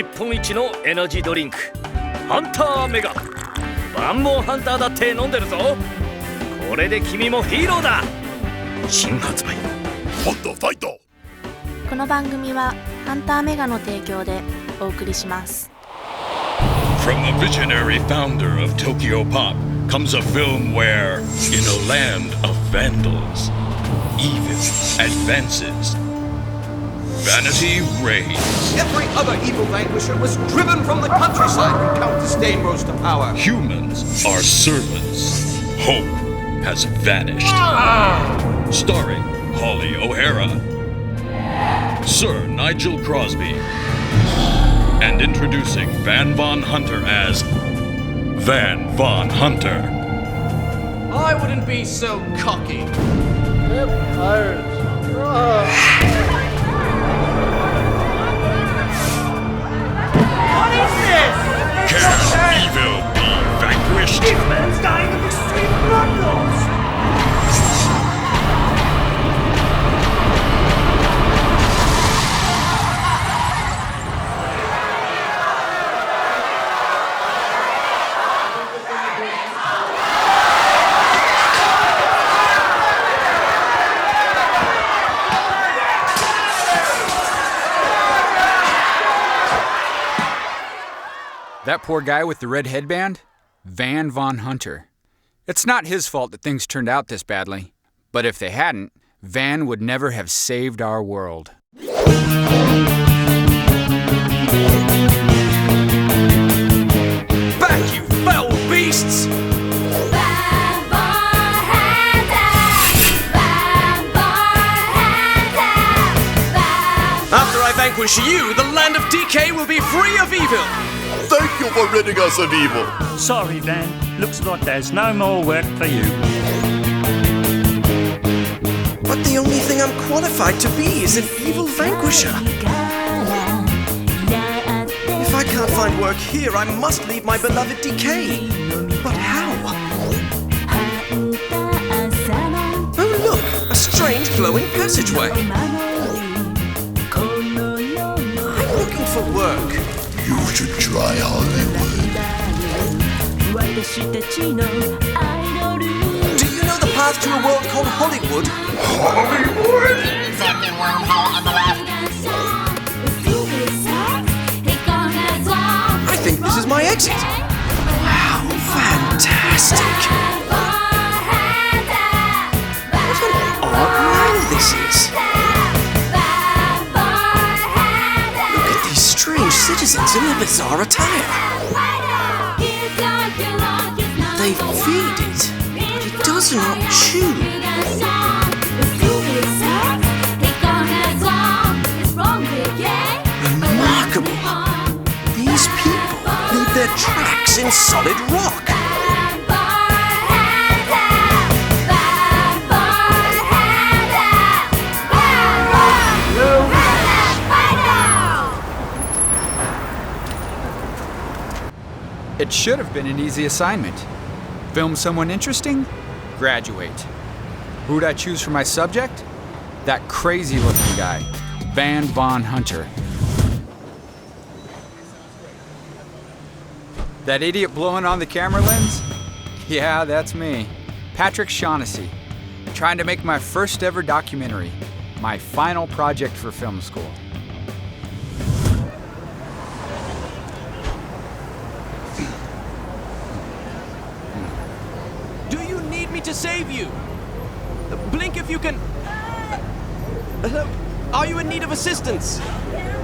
日本一のエナジードリンクハンターメガ万能ハンターだって飲んでるぞ。これで君もヒーローだ。新発売ホットファイト。この番組はハンターメガの提供でお送りします。 From the visionary founder of Tokyopop comes a film where, in a land of vandals, evil advances. Vanity reigns. Every other evil-vanquisher was driven from the countryside when Count Disdain rose to power. Humans are servants. Hope has vanished. Starring Holly O'Hara, Sir Nigel Crosby, and introducing Van Von Hunter as Van Von Hunter. I wouldn't be so cocky. They're pirates. What is this? Can evil be vanquished? This man's dying of extreme blood loss. That poor guy with the red headband? Van Von Hunter. It's not his fault that things turned out this badly. But if they hadn't, Van would never have saved our world. Back, you foul beasts! Van Von Hunter! After I vanquish you, the land of Dikay will be free of evil! Thank you for ridding us of evil. Sorry, Van. Looks like there's no more work for you. But the only thing I'm qualified to be is an evil-vanquisher. If I can't find work here, I must leave my beloved Dikay. But how? Oh look, a strange glowing passageway. I'm looking for work. You should try Hollywood. Do you know the path to a world called Hollywood? Hollywood? Second wormhole on the left. I think this is my exit. Wow, fantastic. What an odd land this is. Look at these strange citizens in their bizarre attire. They feed it, but it does not chew. Remarkable. These people leave their tracks in solid rock. It should have been an easy assignment. Film someone interesting? Graduate. Who'd I choose for my subject? That crazy-looking guy, Van Von Hunter. That idiot blowing on the camera lens? Yeah, that's me. Patrick Shaughnessy. Trying to make my first ever documentary. My final project for film school. Do you need me to save you? Blink if you can... Hello? Are you in need of assistance?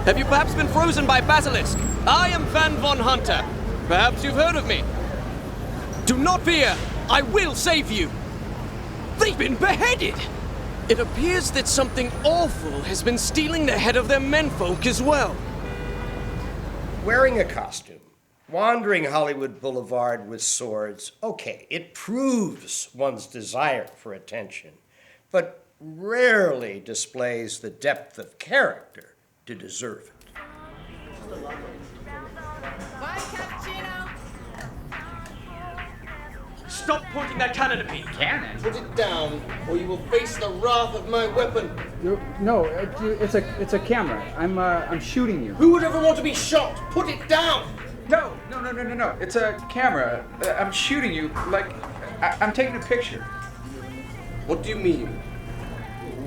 Have you perhaps been frozen by Basilisk? I am Van Von Hunter. Perhaps you've heard of me. Do not fear. I will save you. They've been beheaded. It appears that something awful has been stealing the head of their menfolk as well. Wearing a costume, wandering Hollywood Boulevard with swords, okay, it proves one's desire for attention, but rarely displays the depth of character to deserve it. Stop pointing that cannon at me! Cannon? Put it down, or you will face the wrath of my weapon. No, it's a camera. I'm shooting you. Who would ever want to be shot? Put it down! No. It's a camera. I'm shooting you like I'm taking a picture. What do you mean?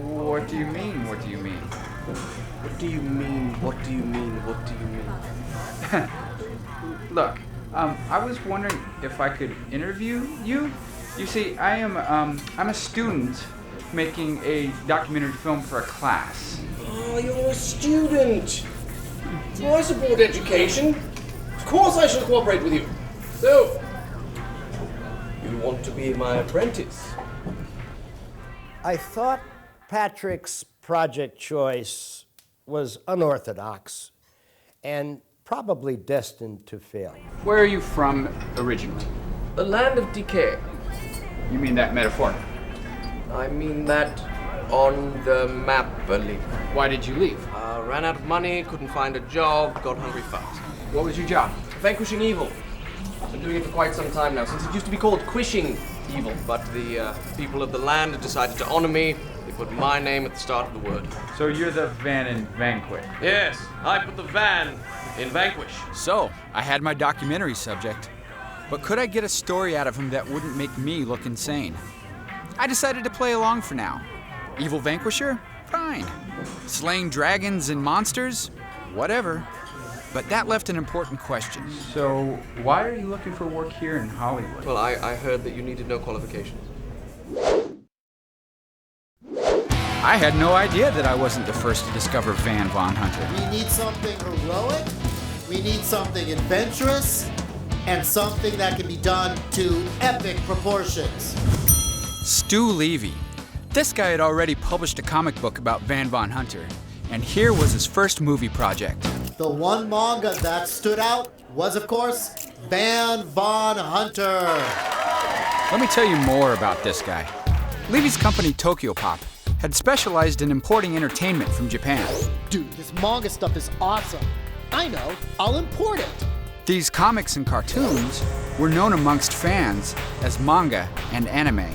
What do you mean? What do you mean? What do you mean? What do you mean? What do you mean? Look, I was wondering if I could interview you. You see, I'm a student making a documentary film for a class. Oh, you're a student. Well, I support education. Of course I shall cooperate with you. So, you want to be my apprentice? I thought Patrick's project choice was unorthodox and probably destined to fail. Where are you from originally? The land of Dikay. You mean that metaphorically? I mean that on the map, believe. Why did you leave? Ran out of money, couldn't find a job, got hungry fast. What was your job? Vanquishing evil. I've been doing it for quite some time now, since it used to be called Quishing evil, but the people of the land have decided to honor me. They put my name at the start of the word. So you're the Van in Vanquish? Yes, I put the Van in Vanquish. So, I had my documentary subject. But could I get a story out of him that wouldn't make me look insane? I decided to play along for now. Evil-vanquisher? Fine. Slaying dragons and monsters? Whatever. But that left an important question. So, why are you looking for work here in Hollywood? Well, I heard that you needed no qualifications. I had no idea that I wasn't the first to discover Van Von Hunter. We need something heroic, we need something adventurous, and something that can be done to epic proportions. Stu Levy. This guy had already published a comic book about Van Von Hunter, and here was his first movie project. The one manga that stood out was, of course, Van Von Hunter. Let me tell you more about this guy. Levy's company, Tokyopop, had specialized in importing entertainment from Japan. Dude, this manga stuff is awesome. I know, I'll import it. These comics and cartoons were known amongst fans as manga and anime.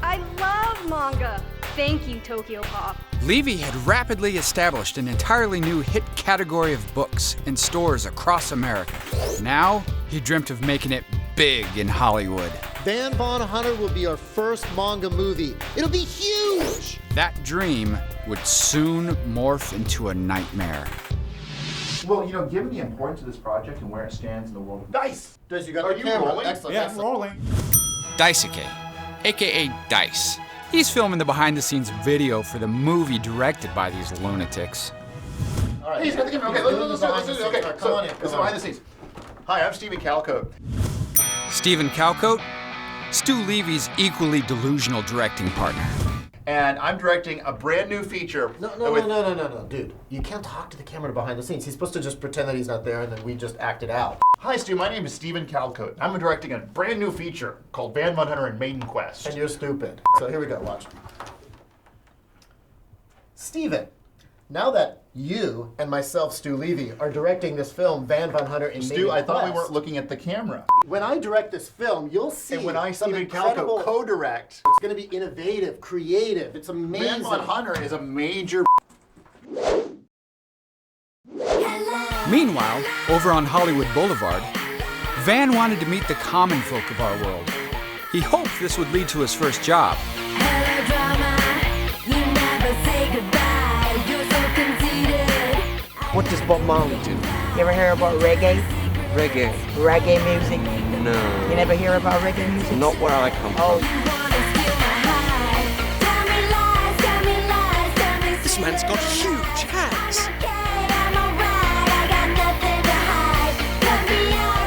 I love manga. Thank you, Tokyopop. Levy had rapidly established an entirely new hit category of books in stores across America. Now, he dreamt of making it big in Hollywood. Van Von Hunter will be our first manga movie. It'll be huge! That dream would soon morph into a nightmare. Well, you know, given the importance of this project and where it stands in the world of dice. Dice, you got the camera. Rolling? Excellent, Yeah, excellent. I'm rolling. Daisuke, aka Dice. He's filming the behind-the-scenes video for the movie directed by these lunatics. All right. He's got the camera. Okay, let's do it. Okay, Come so on in, it's come behind on. the scenes. Hi, I'm Stephen Calcote. Stephen Calcote, Stu Levy's equally delusional directing partner. And I'm directing a brand new feature. No, dude. You can't talk to the camera behind the scenes. He's supposed to just pretend that he's not there and then we just act it out. Hi, Stu. My name is Stephen Calcote. I'm directing a brand new feature called Van Von Hunter and Maiden Quest. And you're stupid. So here we go, watch. Steven, now that you and myself, Stu Levy, are directing this film, Van Von Hunter and Maiden Stu, I thought we Quest, weren't looking at the camera. when I direct this film, you'll see And when I, some Stephen incredible... Calcote, co-direct, It's going to be innovative, creative. It's amazing. Van Von Hunter is a major... Meanwhile, over on Hollywood Boulevard, Van wanted to meet the common folk of our world. He hoped this would lead to his first job. What does Bob Marley do? You ever hear about reggae? Reggae. Reggae music? No. You never hear about reggae music? Not where I come from. This man's got huge hands.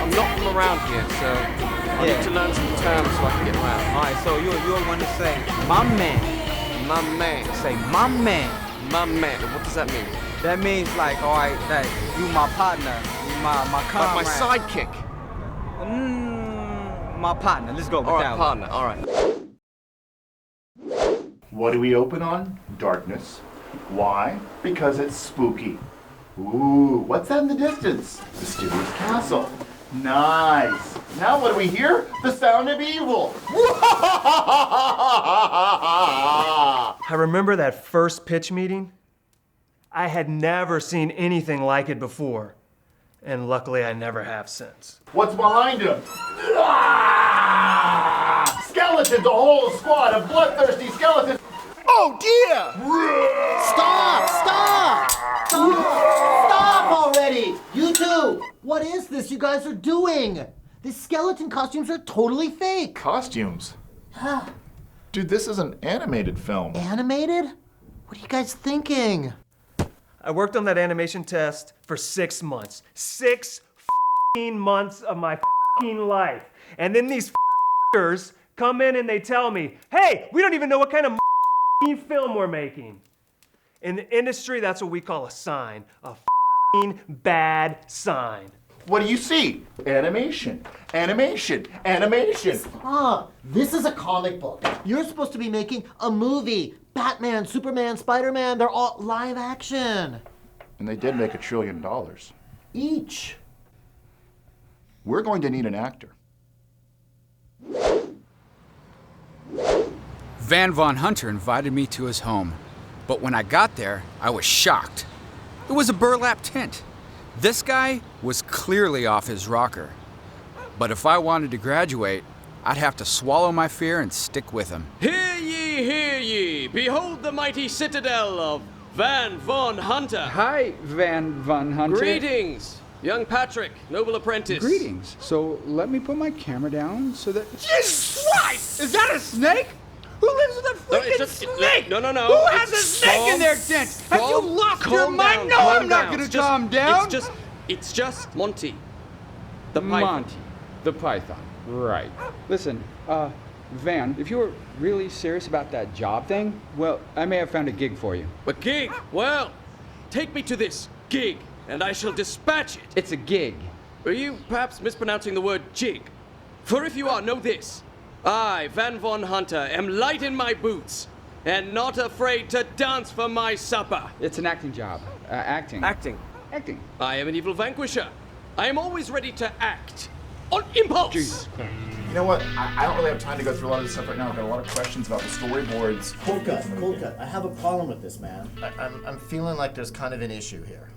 I'm not from around here, so I need to learn some terms so I can get around. Alright, so you'll want to say, my man. My man. Say, my man. My man. What does that mean? That means like, alright, that you my partner, you my comrade. Like my sidekick. My partner. Let's go with All that right, one. partner. All right. What do we open on? Darkness. Why? Because it's spooky. Ooh, what's that in the distance? Mysterious castle. Nice. Now what do we hear? The sound of evil. I remember that first pitch meeting. I had never seen anything like it before. And luckily I never have since. What's behind him? Skeletons, a whole squad of bloodthirsty skeletons. Oh dear! Stop! Stop already! You two! What is this you guys are doing? These skeleton costumes are totally fake. Costumes? Dude, this is an animated film. Animated? What are you guys thinking? I worked on that animation test for 6 months. 6 months of my life. And then these come in and they tell me, hey, we don't even know what kind of film we're making. In the industry, that's what we call a sign. A bad sign. What do you see? Animation. This is a comic book. You're supposed to be making a movie. Batman, Superman, Spider-Man, they're all live action. And they did make $1 trillion. Each. We're going to need an actor. Van Von Hunter invited me to his home, but when I got there, I was shocked. It was a burlap tent. This guy was clearly off his rocker. But if I wanted to graduate, I'd have to swallow my fear and stick with him. Hear ye, hear ye! Behold the mighty citadel of Van Von Hunter! Hi, Van Von Hunter. Greetings, young Patrick, noble apprentice. Greetings. So let me put my camera down so that... Jesus Christ! Is that a snake? Who lives with a freaking snake? No. Who has a snake in their tent? Have you lost your mind? No, I'm not gonna calm down. It's just Monty. The python. Monty, the python. Right. Listen, Van, if you were really serious about that job thing, well, I may have found a gig for you. A gig? Well, take me to this gig, and I shall dispatch it. It's a gig. Are you perhaps mispronouncing the word jig? For if you are, know this. I, Van Von Hunter, am light in my boots, and not afraid to dance for my supper. It's an acting job. Acting. Acting. I am an evil vanquisher. I am always ready to act. On impulse! Jesus Christ. You know what? I don't really have time to go through a lot of this stuff right now. I've got a lot of questions about the storyboards. Cold cut. I have a problem with this, man. I'm feeling like there's kind of an issue here.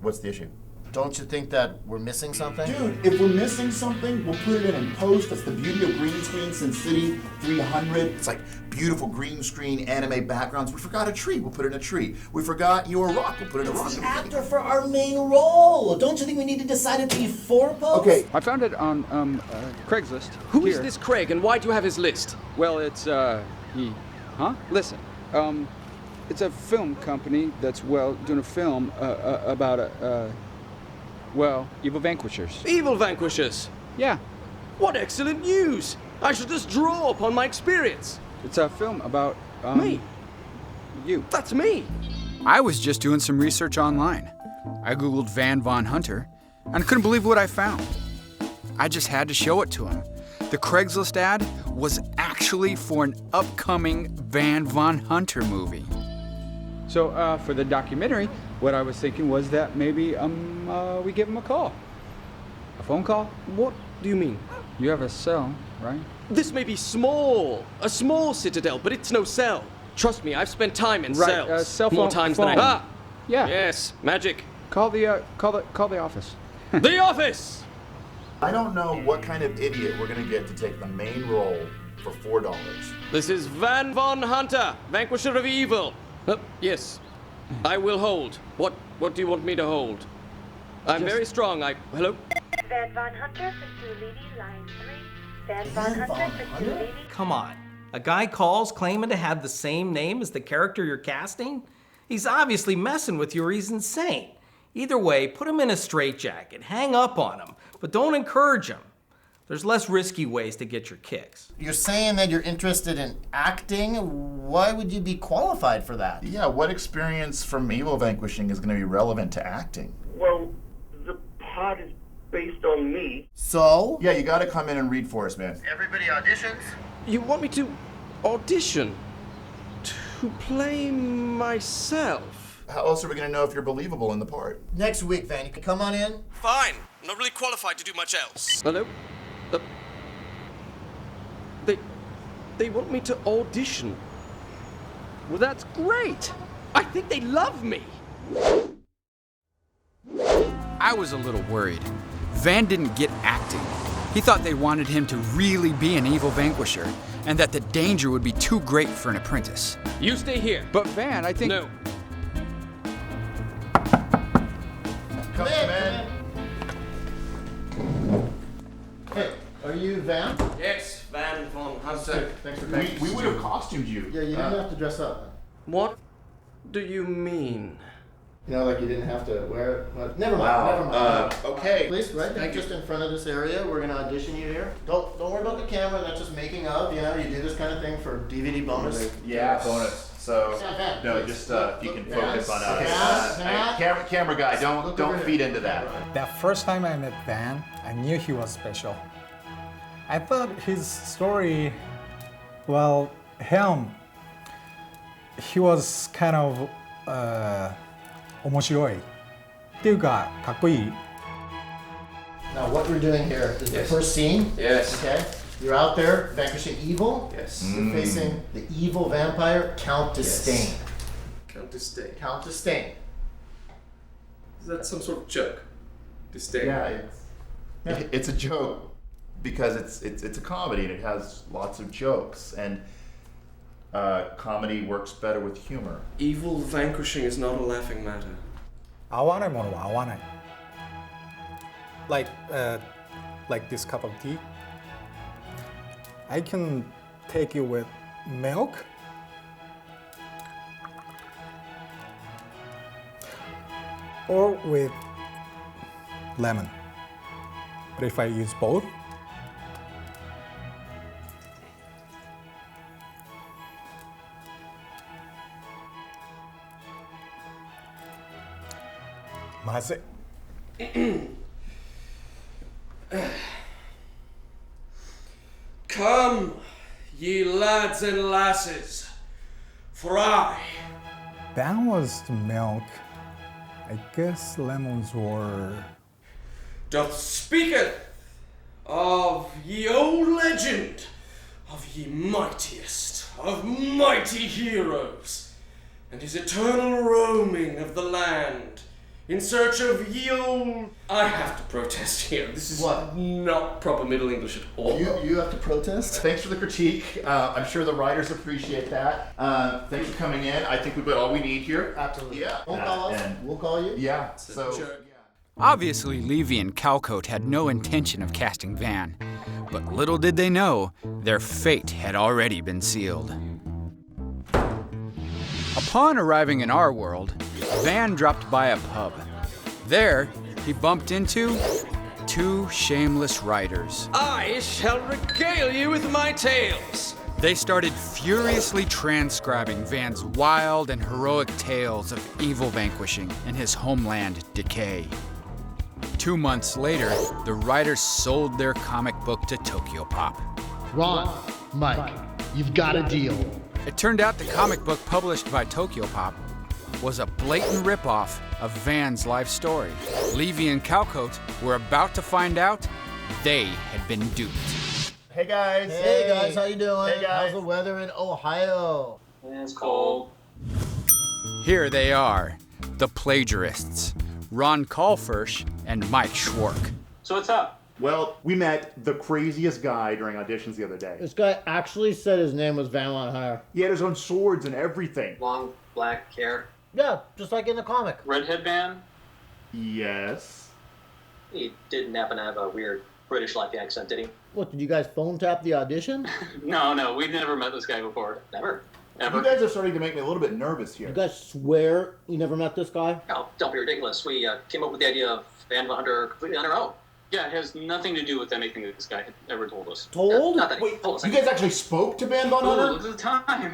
What's the issue? Don't you think that we're missing something? Dude, if we're missing something, we'll put it in post. That's the beauty of green screen since City 300. It's like beautiful green screen anime backgrounds. We forgot a tree, we'll put it in a tree. We forgot your rock, we'll put it in a rock. It's the actor for our main role. Don't you think we need to decide it before post? Okay. I found it on Craigslist. Who is this Craig, and why do you have his list? Well, it's Listen, it's a film company that's doing a film about evil-vanquishers. Evil-vanquishers? Yeah. What excellent news! I shall just draw upon my experience. It's a film about, me. You. That's me. I was just doing some research online. I Googled Van Von Hunter and couldn't believe what I found. I just had to show it to him. The Craigslist ad was actually for an upcoming Van Von Hunter movie. So, for the documentary, what I was thinking was that maybe we give him a call. A phone call? What do you mean? You have a cell, right? This may be small, a small citadel, but it's no cell. Trust me, I've spent time in cells. Cell phone, more times than I. Yeah. Yes, magic. Call the office. The office. I don't know what kind of idiot we're gonna get to take the main role for $4. This is Van Von Hunter, Vanquisher of Evil. Yes, I will hold. What do you want me to hold? I'm very strong. Hello? Van Von Hunter, Pursuit Lady, line 3. Van Von Hunter, Pursuit Lady. Come on. A guy calls claiming to have the same name as the character you're casting? He's obviously messing with you or he's insane. Either way, put him in a straitjacket, hang up on him, but don't encourage him. There's less risky ways to get your kicks. You're saying that you're interested in acting? Why would you be qualified for that? Yeah, what experience from evil vanquishing is going to be relevant to acting? Well, the part is based on me. So? Yeah, you got to come in and read for us, man. Everybody auditions? You want me to audition? To play myself? How else are we going to know if you're believable in the part? Next week, Van, you can come on in. Fine. I'm not really qualified to do much else. Hello? They want me to audition. Well, that's great. I think they love me. I was a little worried. Van didn't get acting. He thought they wanted him to really be an evil vanquisher, and that the danger would be too great for an apprentice. You stay here. But Van, I think... No. Come in. Hey, are you Van? Yes, Van von Hunter. Thanks for coming. We would have costumed you. Yeah, you didn't have to dress up. What do you mean? You know, like you didn't have to wear it. Never mind. Wow. Never mind. Okay. Please, right there, just in front of this area. We're gonna audition you here. Don't worry about the camera. That's just making of. You know, you do this kind of thing for DVD bonus. Yeah, bonus. So no, just if you can focus on us. Camera guy, don't feed into that. That first time I met Van, I knew he was special. I thought his story, well, he was kind of 面白いっていうかかっこいい Now what we're doing here is the first scene. Yes. Okay. You're out there vanquishing evil. Yes. You're facing the evil vampire, Count Disdain. Count Disdain. Count Disdain. Is that some sort of joke? Disdain. Yeah, it's a joke because it's a comedy and it has lots of jokes and comedy works better with humor. Evil vanquishing is not a laughing matter. 合わないものは合わない like this cup of tea. I can take it with milk or with lemon. But if I use both, Come, ye lads and lasses, fry. that was the milk. I guess lemons were... Doth speaketh of ye old legend of ye mightiest of mighty heroes, and his eternal roaming of the land in search of ye old... I have to protest here. This is not proper Middle English at all. You have to protest? Thanks for the critique. I'm sure the writers appreciate that. Thanks for coming in. I think we've got all we need here. Absolutely. Yeah. We'll call us. We'll call you. Yeah. So. Obviously, Levy and Calcote had no intention of casting Van, but little did they know, their fate had already been sealed. Upon arriving in our world, Van dropped by a pub. There, he bumped into two shameless writers. I shall regale you with my tales. They started furiously transcribing Van's wild and heroic tales of evil vanquishing in his homeland, Dikay. 2 months later, the writers sold their comic book to Tokyopop. Ron, Mike, you've got a deal. It turned out the comic book published by Tokyopop was a blatant ripoff of Van's life story. Levy and Calcote were about to find out they had been duped. Hey guys. Hey guys, how you doing? Hey guys. How's the weather in Ohio? It's cold. Here they are, the plagiarists, Ron Kalfirsch and Mike Schwark. So what's up? Well, we met the craziest guy during auditions the other day. This guy actually said his name was Van Von Hunter. He had his own swords and everything. Long black hair. Yeah, just like in the comic. Red headband. Yes. He didn't happen to have a weird British-like accent, did he? What, did you guys phone tap the audition? No, we've never met this guy before. Never. Ever. You guys are starting to make me a little bit nervous here. You guys swear you never met this guy? Oh, don't be ridiculous. We came up with the idea of Van Von Hunter completely on our own. Yeah, it has nothing to do with anything that this guy had ever told us. Told? Not that he Wait, told us. you guys actually spoke to Van Von Hunter? Look at the time.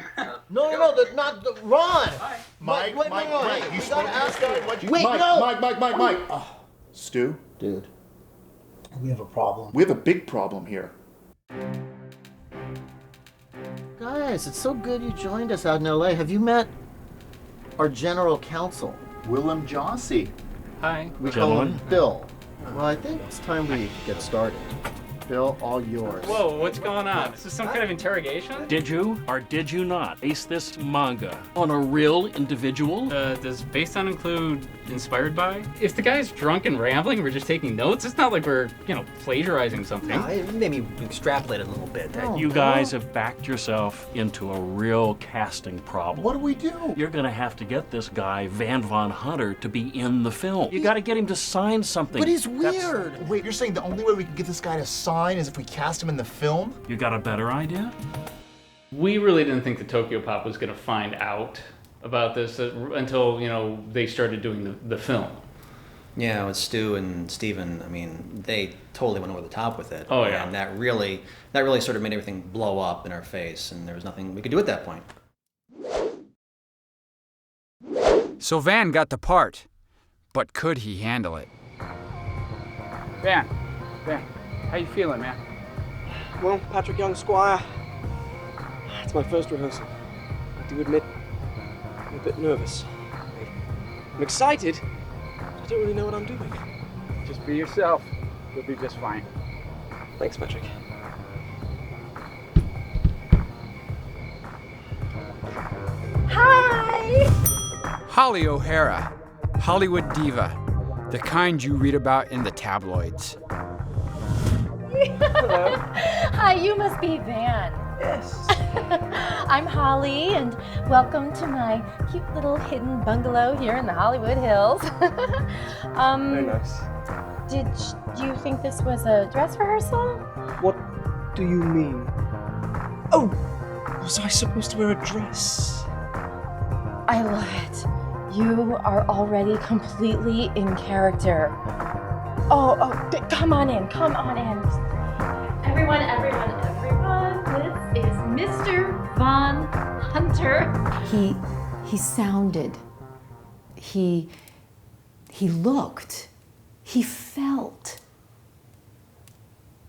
No, that's not the... Ron! Mike, you spoke to this guy? Wait, no! Mike. Oh, Stu? Dude, we have a problem. We have a big problem here. Guys, it's so good you joined us out in LA. Have you met our general counsel? Willem Jossie. Hi. We call him Bill. Well, I think it's time we get started. Bill, all yours. Whoa, what's going on? Is this some kind of interrogation? Did you or did you not base this manga on a real individual? Does based on include inspired by? If the guy's drunk and rambling, we're just taking notes. It's not like we're, plagiarizing something. No, maybe extrapolate a little bit. You guys have backed yourself into a real casting problem. What do we do? You're gonna have to get this guy, Van Von Hunter, to be in the film. You gotta get him to sign something. But he's weird. Wait, you're saying the only way we can get this guy to sign is if we cast him in the film? You got a better idea? We really didn't think that Tokyopop was going to find out about this until, they started doing the film. Yeah, with Stu and Steven, they totally went over the top with it. Oh, yeah. And that really sort of made everything blow up in our face, and there was nothing we could do at that point. So Van got the part, but could he handle it? Van, how you feeling, man? Well, Patrick Young, Squire, it's my first rehearsal. I do admit, I'm a bit nervous. I'm excited, I don't really know what I'm doing. Just be yourself. You'll be just fine. Thanks, Patrick. Hi! Holly O'Hara, Hollywood diva, the kind you read about in the tabloids. Hello. Hi, you must be Van. Yes. I'm Holly, and welcome to my cute little hidden bungalow here in the Hollywood Hills. Very nice. Did you think this was a dress rehearsal? What do you mean? Oh, was I supposed to wear a dress? I love it. You are already completely in character. Oh, come on in, Everyone, this is Mr. Von Hunter. He sounded, he looked, he felt,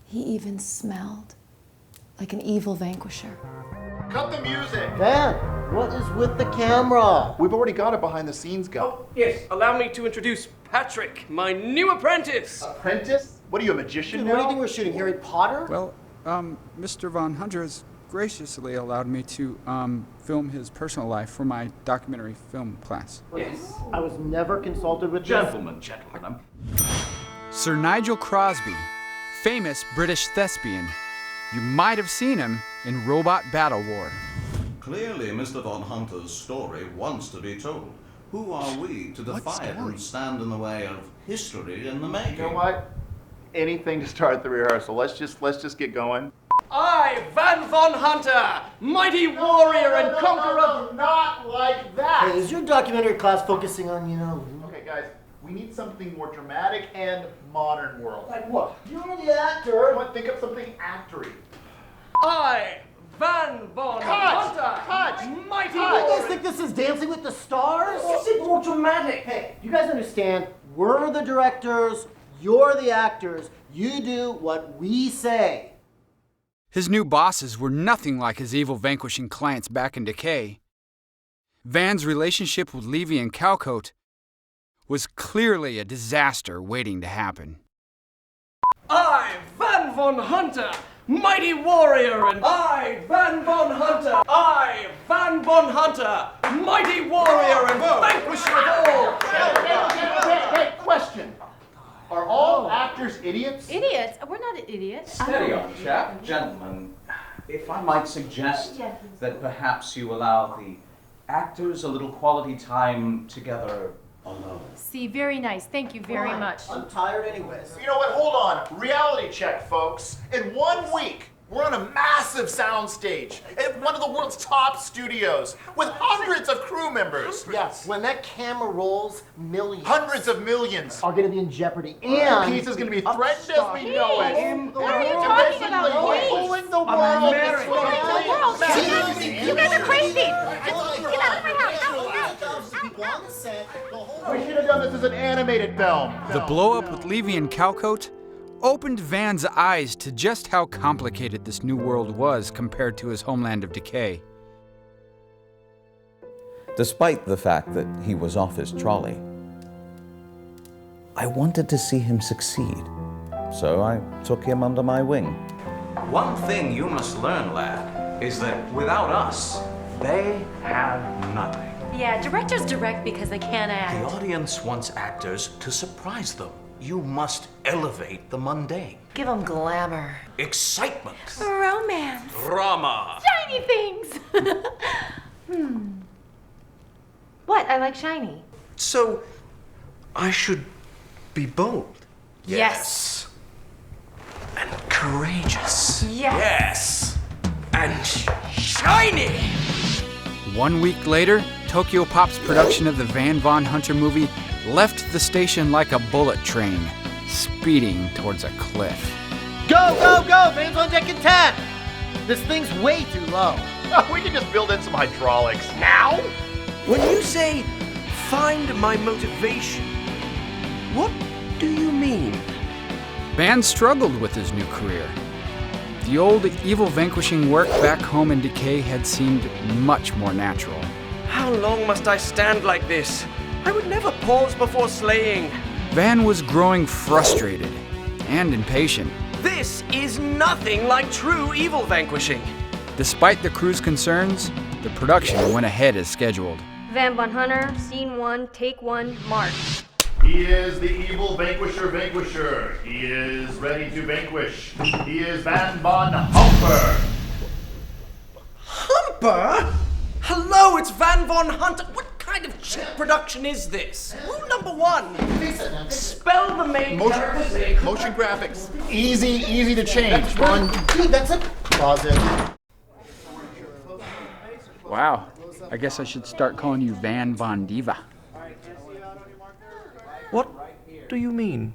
he even smelled like an evil vanquisher. Cut the music! Van, what is with the camera? We've already got a behind-the-scenes guy. Oh, yes, allow me to introduce Patrick, my new apprentice. Apprentice? What are you, a magician Dude, now? what do you think we're shooting, Harry Potter? Well, Mr. Von Hunter has graciously allowed me to film his personal life for my documentary film class. Yes. I was never consulted with Gentlemen. Sir Nigel Crosby, famous British thespian. You might have seen him in Robot Battle War. Clearly, Mr. Von Hunter's story wants to be told. Who are we to defy it and stand in the way of history in the making? You know what? Anything to start the rehearsal. Let's just get going. I, Van Von Hunter, mighty warrior and conqueror. No, not like that. Hey, is your documentary class focusing on, Okay, guys, we need something more dramatic and modern world. Like what? You're the actor. What? Think of something actory. I, Van Von Hunter, mighty You warrior. guys think this is Dancing with the Stars? This is more dramatic. Hey, you guys understand, we're the directors, you're the actors, you do what we say. His new bosses were nothing like his evil-vanquishing clients back in Dikay. Van's relationship with Levy and Calcote was clearly a disaster waiting to happen. I, Van Von Hunter, mighty warrior, and I, Van Von Hunter, mighty warrior and vanquisher of all. Hey, question. Are all actors idiots? Idiots? We're not idiots. Steady on, chap. Gentlemen, if I might suggest that perhaps you allow the actors a little quality time together alone. See, very nice. Thank you very much. I'm tired anyways. You know what? Hold on. Reality check, folks. In 1 week, we're on a massive soundstage at one of the world's top studios with hundreds of crew members. Yes, when that camera rolls, millions. Hundreds of millions. Are going to be in jeopardy. And Peace is going to be threatened as we know it. What are you talking about? Pulling the world. You guys are crazy. Get out of my house. We should have done this as an animated film. The blow-up with Levy and Calcote opened Van's eyes to just how complicated this new world was compared to his homeland of Dikay. Despite the fact that he was off his trolley, I wanted to see him succeed. so I took him under my wing. One thing you must learn, lad, is that without us, they have nothing. Yeah, directors direct because they can't act. The audience wants actors to surprise them. You must elevate the mundane. Give them glamour. Excitement. Romance. Drama. Shiny things. What? I like shiny. So, I should be bold. Yes. And courageous. Yes. And shiny. 1 week later, Tokyopop's production of the Van Von Hunter movie left the station like a bullet train, speeding towards a cliff. Go, go, go! Fans on deck in 10! This thing's way too low. We can just build in some hydraulics. Now? When you say, find my motivation, what do you mean? Van struggled with his new career. The old evil-vanquishing work back home in Dikay had seemed much more natural. How long must I stand like this? I would never pause before slaying. Van was growing frustrated and impatient. This is nothing like true evil vanquishing. Despite the crew's concerns, the production went ahead as scheduled. Van Von Hunter, scene 1, take 1, mark. He is the evil vanquisher. He is ready to vanquish. He is Van Von Humper. Humper? Hello, it's Van Von Hunter. What kind of cheap production is this? Rule number 1. Spell the main character's name. Motion graphics. Easy to change. One. Dude, that's a closet. Wow, I guess I should start calling you Van Von Diva. What do you mean?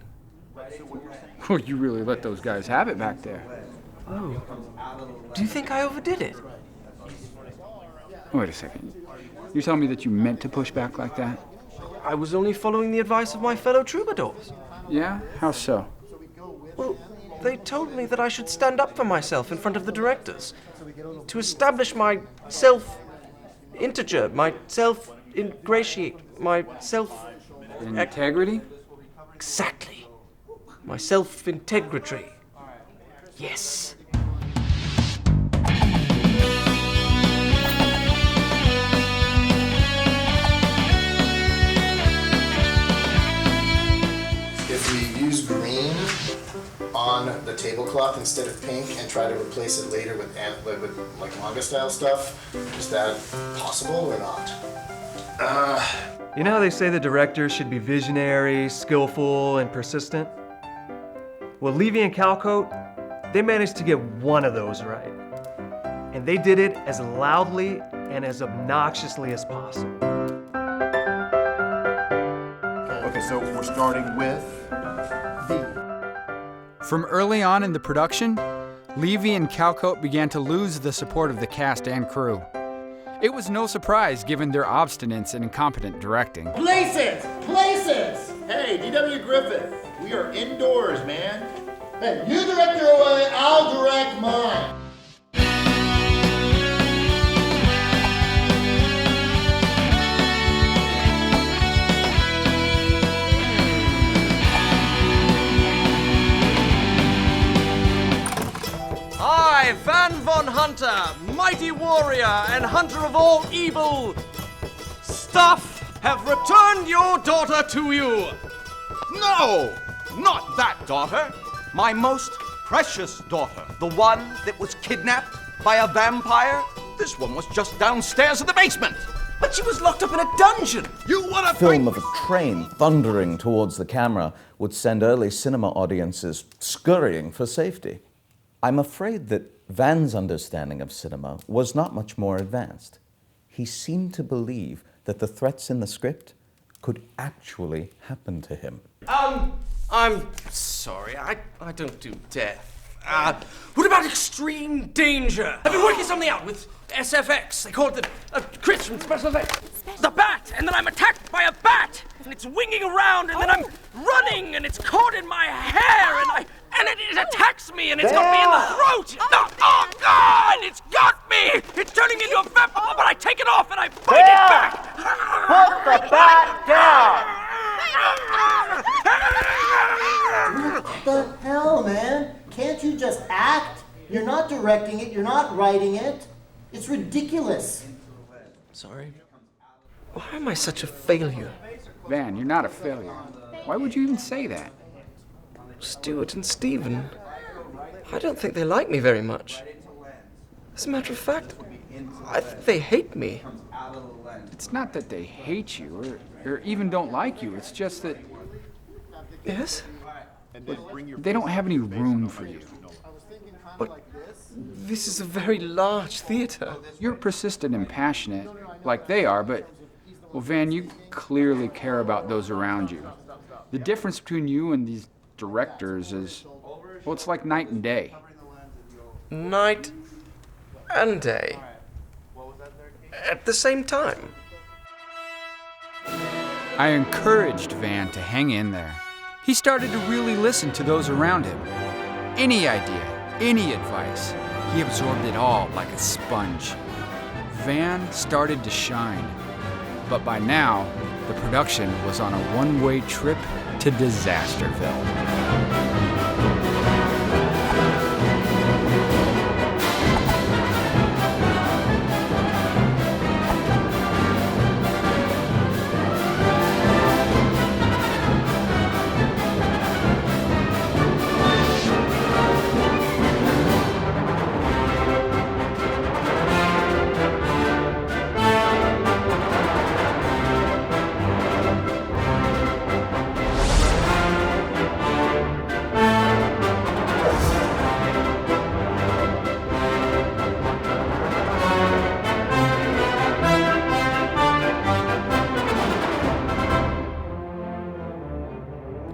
Well, you really let those guys have it back there. Oh. Do you think I overdid it? Wait a second. You're telling me that you meant to push back like that? I was only following the advice of my fellow troubadours. Yeah? How so? Well, they told me that I should stand up for myself in front of the directors. To establish my self-integer, my self-ingratiate, my self... Integrity? Exactly. My self-integrity. Yes. If we use green on the tablecloth instead of pink and try to replace it later with like manga style stuff, is that possible or not? You know how they say the director should be visionary, skillful, and persistent? Well, Levy and Calcoat, they managed to get one of those right. And they did it as loudly and as obnoxiously as possible. Okay, so we're starting with B. From early on in the production, Levy and Calcoat began to lose the support of the cast and crew. It was no surprise given their obstinance and incompetent directing. Places! Places! Hey, D.W. Griffith, we are indoors, man. Hey, you direct your way, I'll direct mine. I, Van Von Hunter, mighty warrior and hunter of all evil stuff, have returned your daughter to you. No! Not that daughter! My most precious daughter. The one that was kidnapped by a vampire? This one was just downstairs in the basement. But she was locked up in a dungeon. You want to Film of a train thundering towards the camera would send early cinema audiences scurrying for safety. I'm afraid that Van's understanding of cinema was not much more advanced. He seemed to believe that the threats in the script could actually happen to him. I'm sorry, I don't do death. What about extreme danger? I've been working something out with SFX. They call it the Chris from Special Effects. The bat, and then I'm attacked by a bat, and it's winging around, and then I'm running, and it's caught in my hair, and it attacks me, and it's got me in the throat. Oh God, it's got me! It's turning me into a vampire, but I take it off and I bite it back. Put the bat down! What the hell You're not directing it, you're not writing it. It's ridiculous. Sorry. Why am I such a failure? Van, you're not a failure. Why would you even say that? Stuart and Stephen, I don't think they like me very much. As a matter of fact, I think they hate me. It's not that they hate you or even don't like you. It's just that... Yes? They don't have any room for you. But this is a very large theater. You're persistent and passionate, like they are, but... Well, Van, you clearly care about those around you. The difference between you and these directors is... Well, it's like night and day. Night and day? At the same time? I encouraged Van to hang in there. He started to really listen to those around him. Any idea, any advice, he absorbed it all like a sponge. Van started to shine. But by now, the production was on a one-way trip to Disasterville.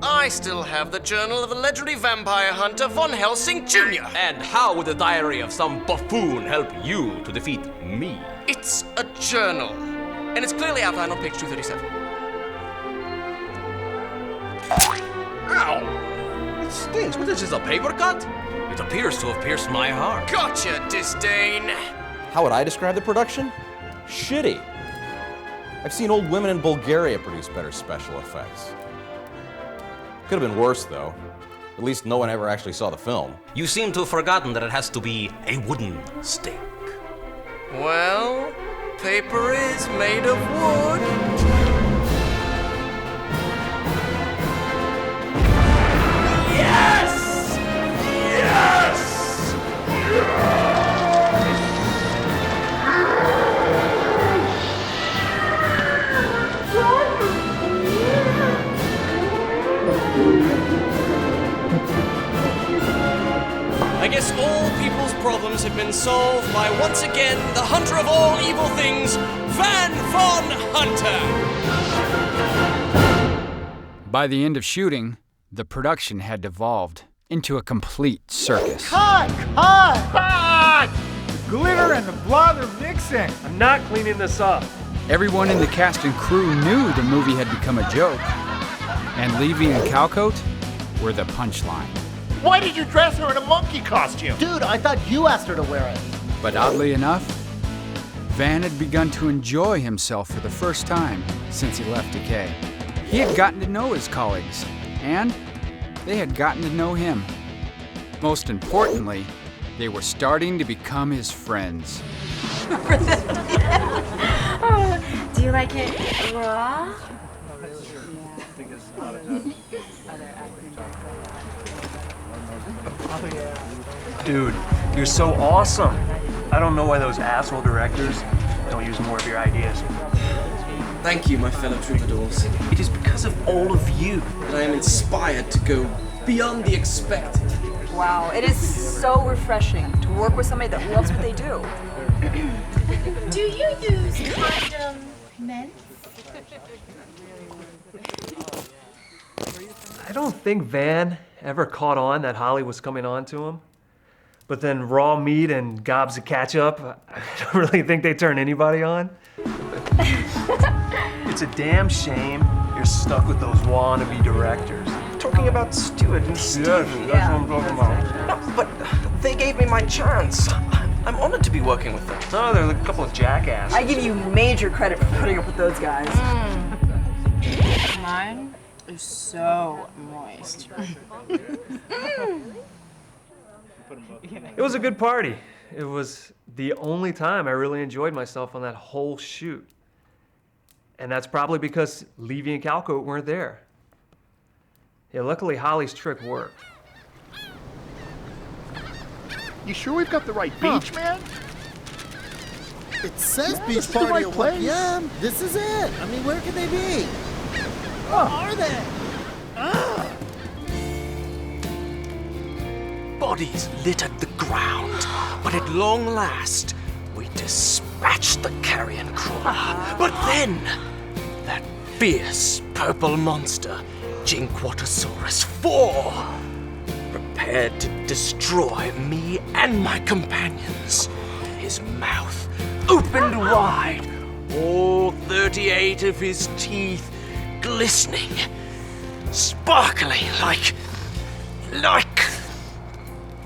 I still have the journal of the legendary vampire hunter Von Helsing Jr. And how would the diary of some buffoon help you to defeat me? It's a journal, and it's clearly outlined on page 237. Ow! It stings. What is this, a paper cut? It appears to have pierced my heart. Gotcha, disdain! How would I describe the production? Shitty. I've seen old women in Bulgaria produce better special effects. Could have been worse, though. At least no one ever actually saw the film. You seem to have forgotten that it has to be a wooden stake. Well, paper is made of wood. Yes! Yes! I guess all people's problems have been solved by, once again, the hunter of all evil things, Van Von Hunter! By the end of shooting, the production had devolved into a complete circus. Cut! Cut! Cut! The glitter and the blood are mixing. I'm not cleaning this up. Everyone in the cast and crew knew the movie had become a joke, and Levy and Calcoat were the punchline. Why did you dress her in a monkey costume? Dude, I thought you asked her to wear it. But oddly enough, Van had begun to enjoy himself for the first time since he left Dikay. He had gotten to know his colleagues, and they had gotten to know him. Most importantly, they were starting to become his friends. Do you like it raw? Dude, you're so awesome. I don't know why those asshole directors don't use more of your ideas. Thank you, my fellow troubadours. It is because of all of you that I am inspired to go beyond the expected. Wow, it is so refreshing to work with somebody that loves what they do. Do you use condom men? I don't think Van ever caught on that Holly was coming on to him. But then raw meat and gobs of ketchup, I don't really think they turn anybody on. It's a damn shame you're stuck with those wannabe directors. Talking about Stuart and Steve. Yes, that's what I'm talking about. No, but they gave me my chance. I'm honored to be working with them. No, they're a couple of jackasses. I give you major credit for putting up with those guys. Mine is so moist. It was a good party. It was the only time I really enjoyed myself on that whole shoot. And that's probably because Levy and Calcoat weren't there. Yeah, luckily Holly's trick worked. You sure we've got the right beach, man? It says Yeah, beach this is the party right at 1 place. p.m. This is it. I mean, where can they be? Where are they? Bodies littered the ground, but at long last, we dispatched the carrion crawler. But then, that fierce purple monster, Jinquatosaurus 4, prepared to destroy me and my companions. His mouth opened wide, all 38 of his teeth glistening, sparkling like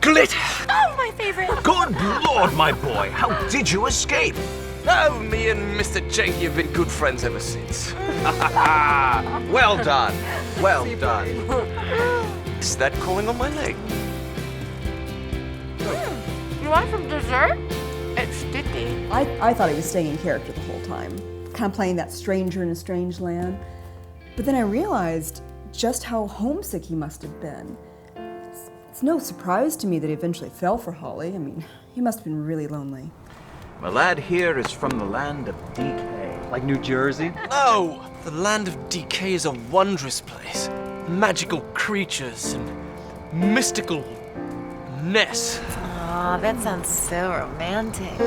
glitter. Oh, my favorite. Good Lord, my boy, how did you escape? Oh, me and Mr. Jenky have been good friends ever since. Well done, well done. Is that calling on my leg? You want some dessert? It's sticky. I thought he was staying in character the whole time, kind of playing that stranger in a strange land. But then I realized just how homesick he must have been. It's no surprise to me that he eventually fell for Holly. I mean, he must have been really lonely. My lad here is from the land of Dikay. Like New Jersey? No! The land of Dikay is a wondrous place. Magical creatures and mysticalness. Aw, that sounds so romantic.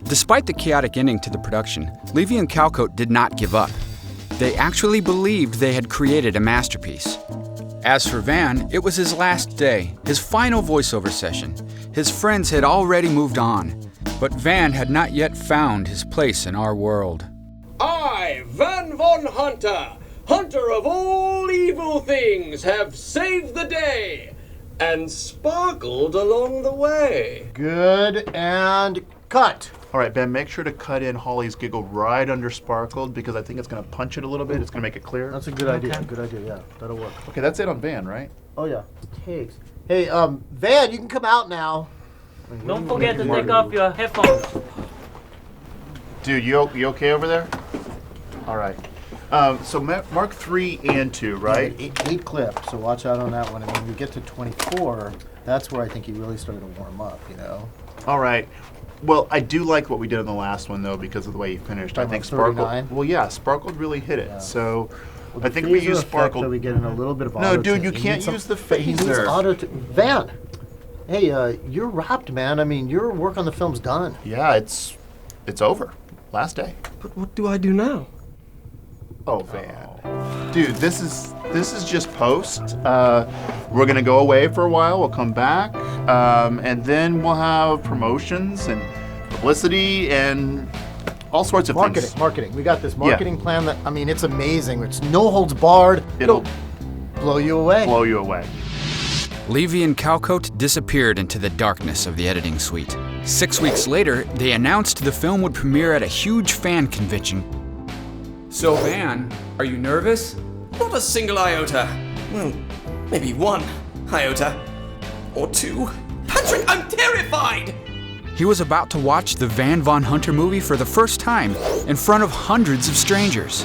Despite the chaotic ending to the production, Levy and Calcoat did not give up. They actually believed they had created a masterpiece. As for Van, it was his last day, his final voiceover session. His friends had already moved on, but Van had not yet found his place in our world. I, Van Von Hunter, hunter of all evil things, have saved the day and sparkled along the way. Good, and cut. All right, Ben, make sure to cut in Holly's giggle right under sparkled because I think it's going to punch it a little bit. It's going to make it clear. That's a good idea. Good idea. Yeah, that'll work. Okay, that's it on Van, right? Oh yeah. Takes. Hey, Van, you can come out now. Don't forget to take off your headphones. Dude, you okay over there? All right. So mark 3 and 2, right? Yeah, eight clips, so watch out on that one. And when we get to 24, that's where I think he really started to warm up, you know? All right. Well, I do like what we did in the last one, though, because of the way he finished. I think Sparkled. Well, yeah, Sparkled really hit it. Yeah. So I think we use Sparkled. So we get in a little bit of no, dude, you can't use the phaser. Van, hey, you're wrapped, man. I mean, your work on the film's done. Yeah, it's over. Last day. But what do I do now? Oh, Van. Dude, this is just post. We're gonna go away for a while. We'll come back, and then we'll have promotions and publicity and all sorts of things. Marketing. We got this marketing plan that, I mean, it's amazing. It's no holds barred. It'll blow you away. Blow you away. Levy and Calcoat disappeared into the darkness of the editing suite. 6 weeks later, they announced the film would premiere at a huge fan convention. So, Van, are you nervous? Not a single iota. Well, maybe one iota. Or two. Patrick, I'm terrified! He was about to watch the Van Von Hunter movie for the first time in front of hundreds of strangers.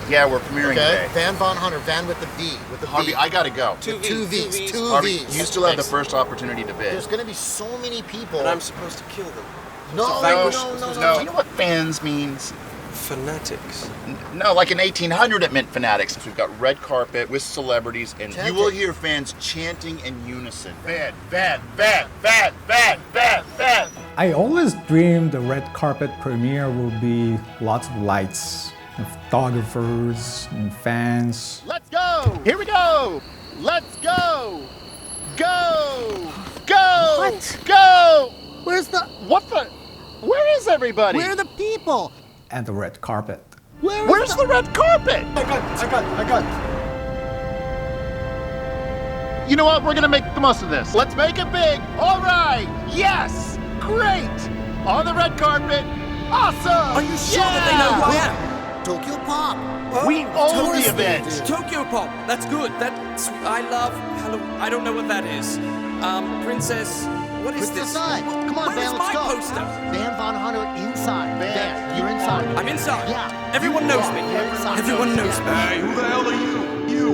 Yeah, we're premiering today. Van Von Hunter, Van with the V. With the Harvey, V. I gotta go. Two V's. Harvey, you still have the first opportunity to bid. There's gonna be so many people. And I'm supposed to kill them. No. You know what fans means? Fanatics. No, like in 1800 it meant fanatics. We've got red carpet with celebrities, and you will hear fans chanting in unison. Van, Van, Van, Van, Van, Van, Van. I always dreamed the red carpet premiere will be lots of lights, and photographers and fans. Let's go! Here we go! Let's go! Go! Go! What? Go! Where's the... What the... Where is everybody? Where are the people? And the red carpet. Where's the red carpet? I got. You know what? We're gonna make the most of this. Let's make it big. All right. Yes. great! On the red carpet, awesome! Are you sure that they know who I am? Tokyopop. We own the event. Tokyopop. That's good. That's I love. Hello. I don't know what that is. Princess. What is Princess this? I. Come on, Where Van, is let's my go. poster? Van Von Hunter inside. Van, you're inside. I'm inside. Yeah. Everyone knows me. You're inside. Everyone knows me. Hey, who the hell are you? You.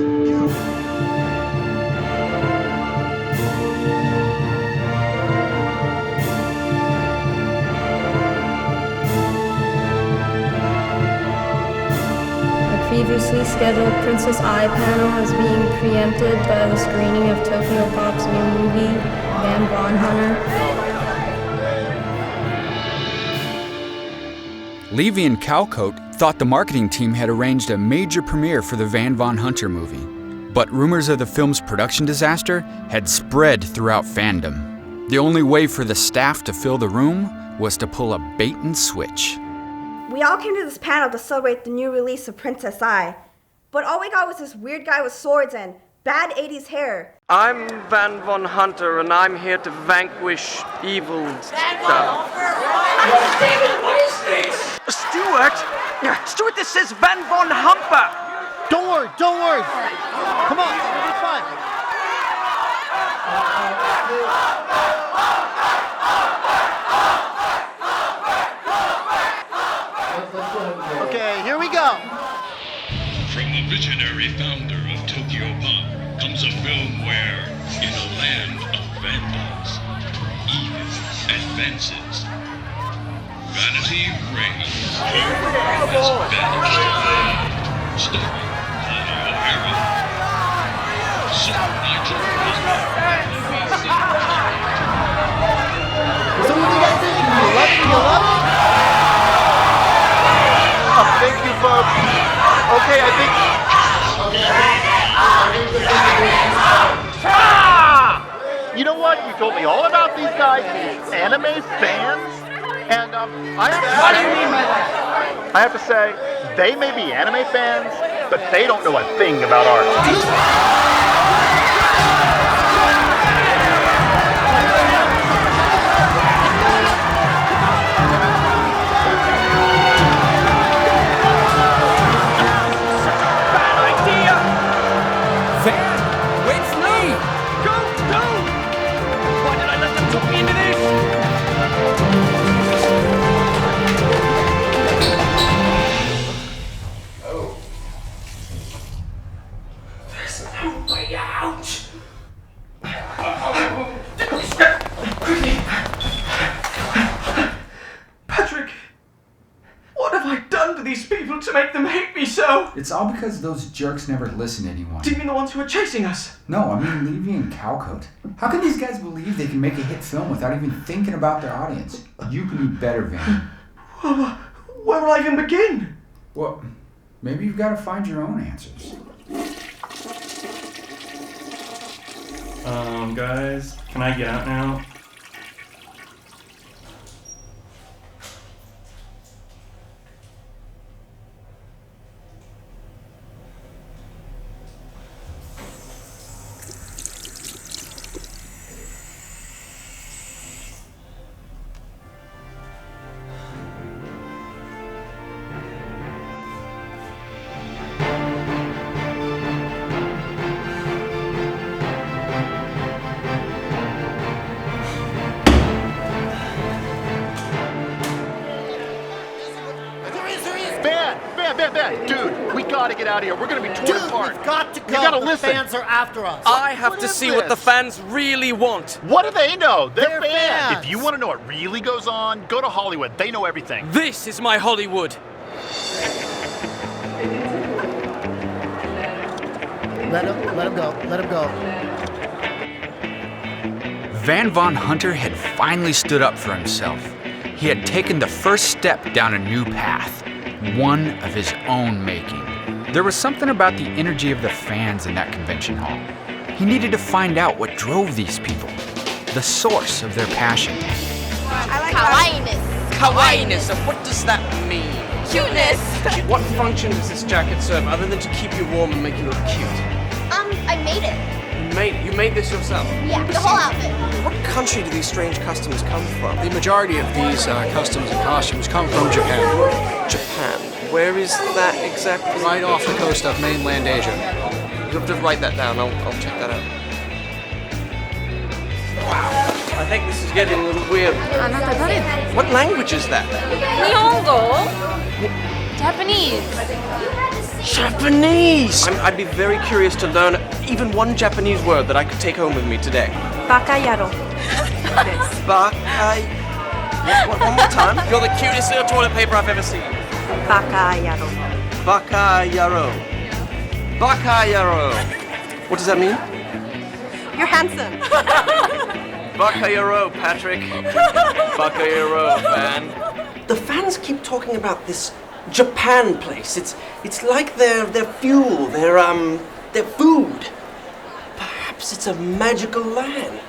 Previously scheduled Princess Eye panel is being preempted by the screening of Tokyopop's new movie, Van Von Hunter. Levy and Calcote thought the marketing team had arranged a major premiere for the Van Von Hunter movie. But rumors of the film's production disaster had spread throughout fandom. The only way for the staff to fill the room was to pull a bait and switch. We all came to this panel to celebrate the new release of Princess Eye, but all we got was this weird guy with swords and bad 80s hair. I'm Van Von Hunter, and I'm here to vanquish evil. Stuart? Stuart, this says Van Von Humper! Don't worry. Come on, it'll be fun. Okay, here we go. From the visionary founder of Tokyopop comes a film where, in a land of vandals, evil advances. Vanity reigns. Hope has vanished. Starring Paul O'Hara. So Nigel So what do you guys think? You love it? Thank you, folks. Okay, I think. You know what? You told me all about these guys, these anime fans, and what do you mean by that? I have to say, they may be anime fans, but they don't know a thing about art. To make them hate me so? It's all because those jerks never listen to anyone. Do you mean the ones who are chasing us? No, I mean Levy and Calcote. How can these guys believe they can make a hit film without even thinking about their audience? You can do better, Van. Where will I even begin? Well, maybe you've got to find your own answers. Guys, can I get out now? Ben, dude, we gotta get out of here. We're gonna be torn apart. We've got to go. You gotta The listen. fans are after us. I have to see what the fans really want. What do they know? They're fans. If you want to know what really goes on, go to Hollywood. They know everything. This is my Hollywood. Let him go. Van Von Hunter had finally stood up for himself. He had taken the first step down a new path, one of his own making. There was something about the energy of the fans in that convention hall. He needed to find out what drove these people, the source of their passion. I like Kawaiiness. Kawaiiness, and what does that mean? Cuteness. What function does this jacket serve other than to keep you warm and make you look cute? I made it. You made this yourself? Yeah, the whole outfit. What country do these strange customs come from? The majority of these customs and costumes come from Japan. Japan. Where is that exactly? Right off the coast of mainland Asia. You have to write that down. I'll check that out. Wow. I think this is getting a little weird. What language is that? Nihongo? Japanese. Japanese! I'd be very curious to learn even one Japanese word that I could take home with me today. Bakayaro. One more time. You're the cutest little toilet paper I've ever seen. Bakayaro. Bakayaro. Bakayaro. What does that mean? You're handsome. Bakayaro, Patrick. Bakayaro, Van. The fans keep talking about this Japan place. It's like their fuel, their food. Perhaps it's a magical land.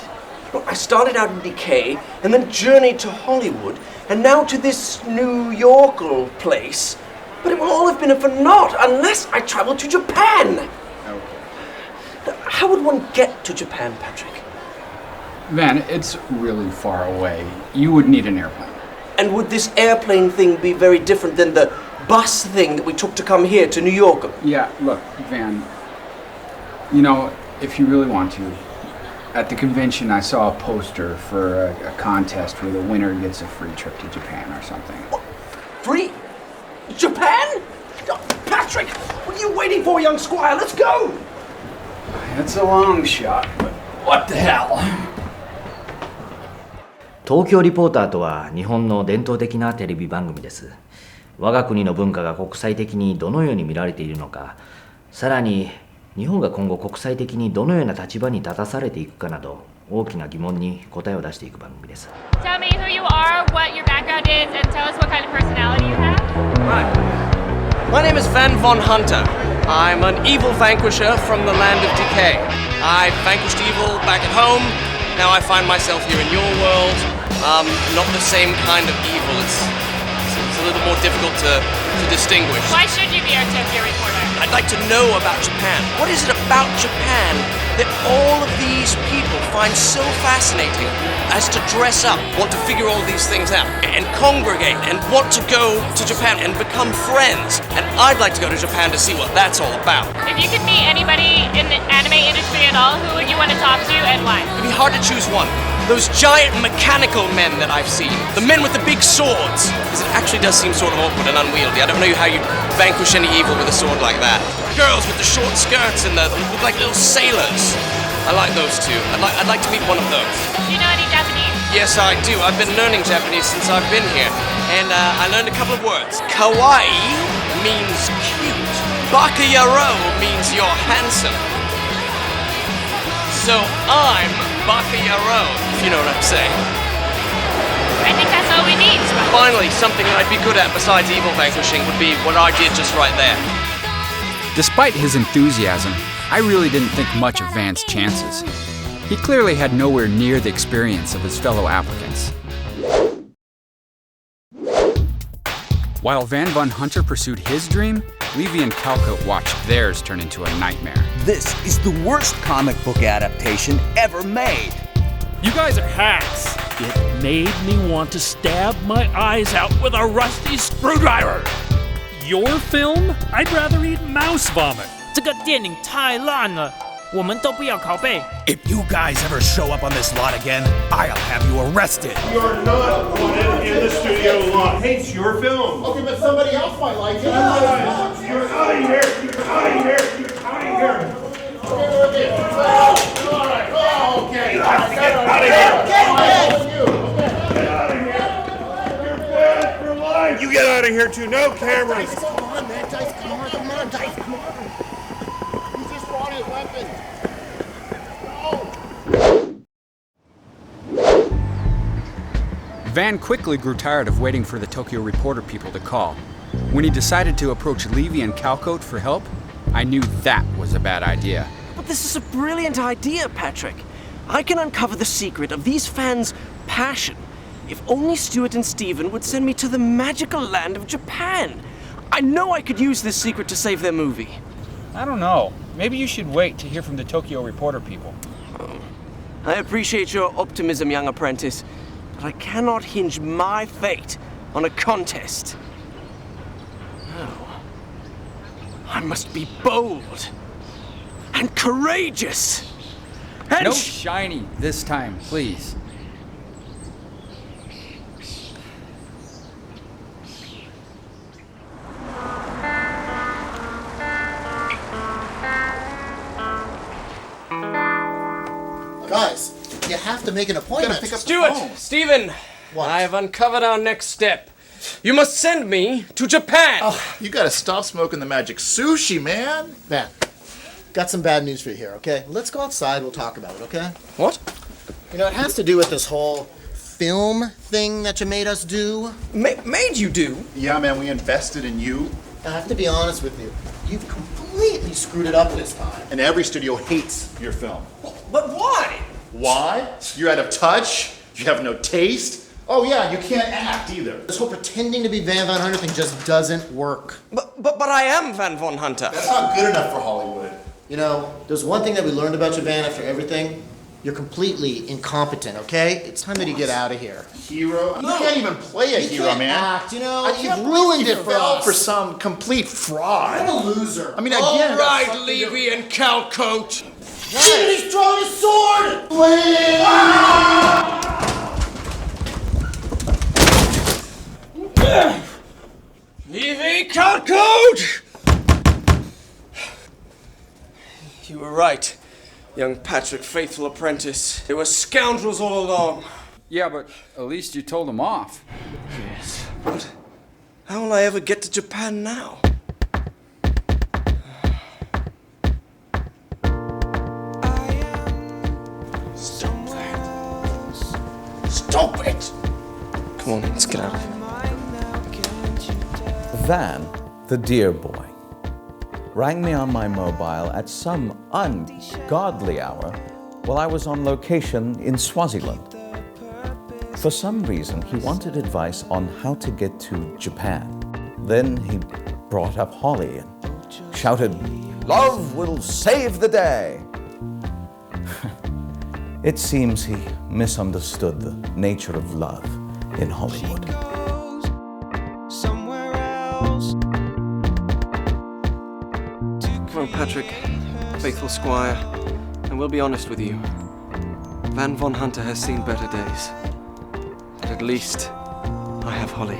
Look, I started out in Dikay and then journeyed to Hollywood and now to this New York place. But it will all have been for naught unless I travel to Japan. Okay. How would one get to Japan, Patrick? Van, it's really far away. You would need an airplane. And would this airplane thing be very different than the bus thing that we took to come here to New York? Yeah, look, Van, you know, if you really want to, at the convention I saw a poster for a contest where the winner gets a free trip to Japan or something. What? Free? Japan? Patrick, what are you waiting for, young squire? Let's go! It's a long shot, but what the hell? 東京リポーターとは日本の伝統的なテレビ番組です。我が国の文化が国際的にどのように見られているのか、さらに日本が今後国際的にどのような立場に立たされていくかなど、大きな疑問に答えを出していく番組です。Tell me who you are, what your background is, and tell us what kind of personality you have. Hi. My name is Van Von Hunter. I'm an evil-vanquisher from the land of Dikay. I vanquished evil back at home. Now I find myself here in your world. Not the same kind of evil. It's a little more difficult to distinguish. Why should you be our Tokyo reporter? I'd like to know about Japan. What is it about Japan that all of these people find so fascinating as to dress up, want to figure all these things out, and congregate, and want to go to Japan and become friends? And I'd like to go to Japan to see what that's all about. If you could meet anybody in the anime industry at all, who would you want to talk to and why? It'd be hard to choose one. Those giant mechanical men that I've seen. The men with the big swords. Because it actually does seem sort of awkward and unwieldy. I don't know how you vanquish any evil with a sword like that. Girls with the short skirts and they look like little sailors. I like those two. I'd like to meet one of those. Do you know any Japanese? Yes, I do. I've been learning Japanese since I've been here. And I learned a couple of words. Kawaii means cute. Bakayaro means you're handsome. So I'm Bakayaro, if you know what I'm saying. I think that's all we need. Finally, something that I'd be good at besides evil vanquishing would be what I did just right there. Despite his enthusiasm, I really didn't think much of Van's chances. He clearly had nowhere near the experience of his fellow applicants. While Van Von Hunter pursued his dream, Levy and Calcote watched theirs turn into a nightmare. This is the worst comic book adaptation ever made. You guys are hacks. It made me want to stab my eyes out with a rusty screwdriver. Your film? I'd rather eat mouse vomit. 这个电影太烂了，我们都不要拷贝。 If you guys ever show up on this lot again, I'll have you arrested. You're not wanted in the studio lot. Hates your film. Okay, but somebody else might like it. You're out of here. You're out of here. You're out of here. Okay. All right. Oh, okay. You have to get out of here. Get out of here. You're banned for life. You get out of here too. No cameras. Come on, man. Dice, come on. Dice, come on. You just wanted weapons. Van quickly grew tired of waiting for the Tokyo Reporter people to call. When he decided to approach Levy and Calcote for help, I knew that was a bad idea. But this is a brilliant idea, Patrick. I can uncover the secret of these fans' passion. If only Stuart and Stephen would send me to the magical land of Japan. I know I could use this secret to save their movie. I don't know. Maybe you should wait to hear from the Tokyo Reporter people. I appreciate your optimism, young apprentice, but I cannot hinge my fate on a contest. No. I must be bold and courageous. And no shiny this time, please. Guys, you have to make an appointment. Stuart! Stephen! I have uncovered our next step. You must send me to Japan! Oh, you gotta stop smoking the magic sushi, man! Van, got some bad news for you here, okay? Let's go outside, we'll talk about it, okay? What? You know, it has to do with this whole film thing that you made us do. Made you do? Yeah, man, we invested in you. I have to be honest with you. You've completely screwed it up this time. And every studio hates your film. But why? Why? You're out of touch? You have no taste? Oh yeah, you can't act either. This whole pretending to be Van Von Hunter thing just doesn't work. But I am Van Von Hunter. That's not good enough for Hollywood. You know, there's one thing that we learned about you, Van, after everything. You're completely incompetent, okay? It's time that you get out of here. Hero? You can't even play a hero, man. Act, you know, I can't you've ruined believe it you for fell us. for some complete fraud. You're a loser. I mean, again, All right, Levy and Calcoat. He's throwing his sword! Please! Levy, Calcoat! You were right, young Patrick, faithful apprentice. They were scoundrels all along. Yeah, but at least you told them off. Yes, but how will I ever get to Japan now? Stop it! Come on, let's get out of here. Van, the dear boy, rang me on my mobile at some ungodly hour while I was on location in Swaziland. For some reason, he wanted advice on how to get to Japan. Then he brought up Holly and shouted, "Love will save the day!" It seems he misunderstood the nature of love in Hollywood. Come on, Patrick, faithful squire, and we'll be honest with you. Van Von Hunter has seen better days. But at least I have Holly.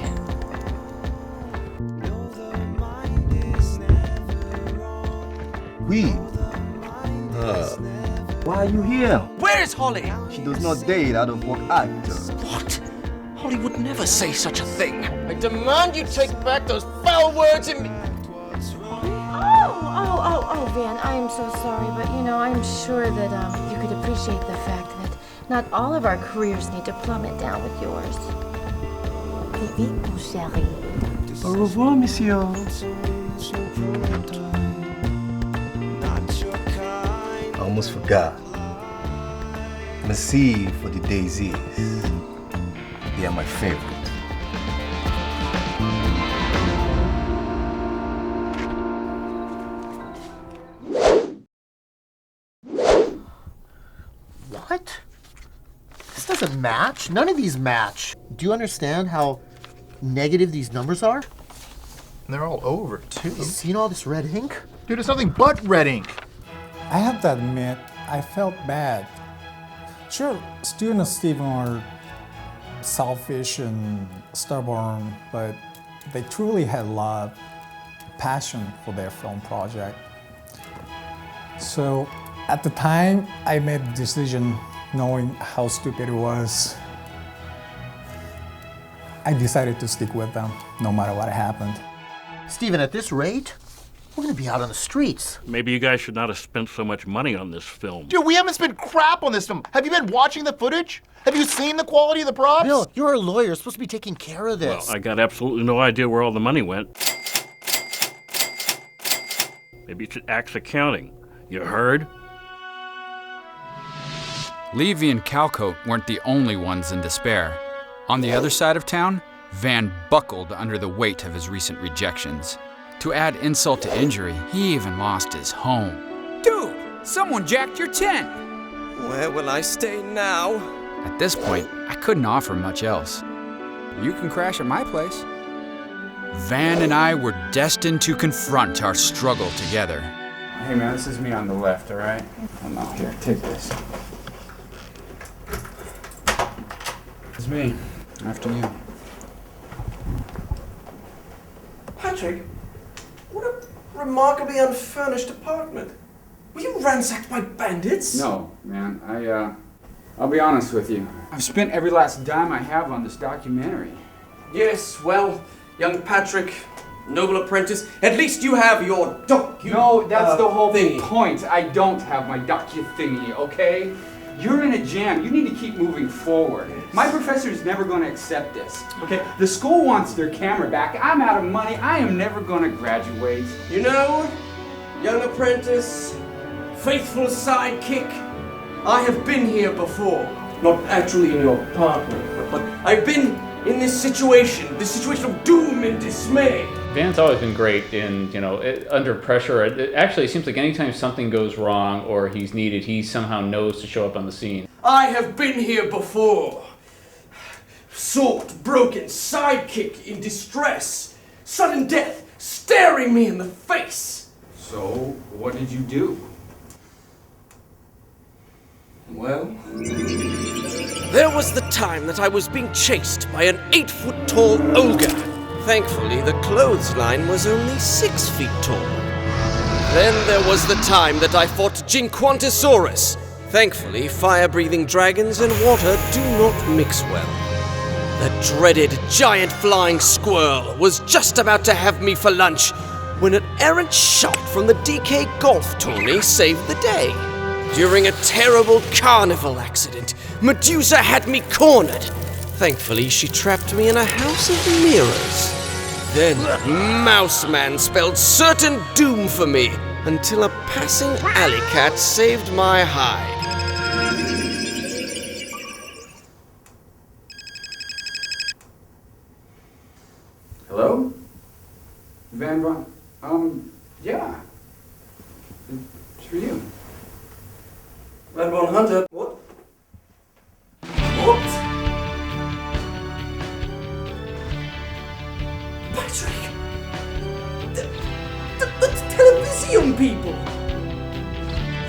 Why are you here? Where is Holly? She does not date out of work actors. What? Holly would never say such a thing. I demand you take back those foul words in me. Oh, Van, I am so sorry, but you know, I'm sure that you could appreciate the fact that not all of our careers need to plummet down with yours. Au revoir, monsieur. I almost forgot. Merci for the daisies. They are my favorite. What? This doesn't match. None of these match. Do you understand how negative these numbers are? They're all over, too. You seen all this red ink? Dude, it's nothing but red ink. I have to admit, I felt bad. Sure, Stu and Stephen are selfish and stubborn, but they truly had love, passion for their film project. So at the time, I made a decision knowing how stupid it was. I decided to stick with them, no matter what happened. Stephen, at this rate, we're gonna be out on the streets. Maybe you guys should not have spent so much money on this film. Dude, we haven't spent crap on this film. Have you been watching the footage? Have you seen the quality of the props? Bill, you're a lawyer. You're supposed to be taking care of this. Well, I got absolutely no idea where all the money went. Maybe it's Axe Accounting. You heard? Levy and Calcoat weren't the only ones in despair. On the other side of town, Van buckled under the weight of his recent rejections. To add insult to injury, he even lost his home. Dude, someone jacked your tent! Where will I stay now? At this point, I couldn't offer much else. You can crash at my place. Van and I were destined to confront our struggle together. Hey man, this is me on the left, all right? I'm out here, take this. It's me, after you. Patrick, what a remarkably unfurnished apartment. Were you ransacked by bandits? No, man, I'll be honest with you. I've spent every last dime I have on this documentary. Yes, well, young Patrick, noble apprentice, at least you have your No, that's the whole thingy. point. I don't have my docu-thingy, okay? You're in a jam. You need to keep moving forward. My professor is never going to accept this, okay? The school wants their camera back. I'm out of money. I am never going to graduate. You know, young apprentice, faithful sidekick, I have been here before. Not actually in your apartment, but I've been in this situation of doom and dismay. Van's always been great in, under pressure. It actually seems like anytime something goes wrong or he's needed, he somehow knows to show up on the scene. I have been here before. Sword broken, sidekick in distress, sudden death staring me in the face. So, what did you do? Well, there was the time that I was being chased by an 8-foot-tall ogre. Thankfully, the clothesline was only 6 feet tall. Then there was the time that I fought Jinquantosaurus. Thankfully, fire-breathing dragons and water do not mix well. The dreaded giant flying squirrel was just about to have me for lunch when an errant shot from the Dikay golf tourney saved the day. During a terrible carnival accident, Medusa had me cornered. Thankfully, she trapped me in a house of mirrors. Then, Mouseman spelled certain doom for me until a passing alley cat saved my hide. Hello? Van Von... yeah. It's for you. Van Von Hunter, what? What? Patrick! The television people!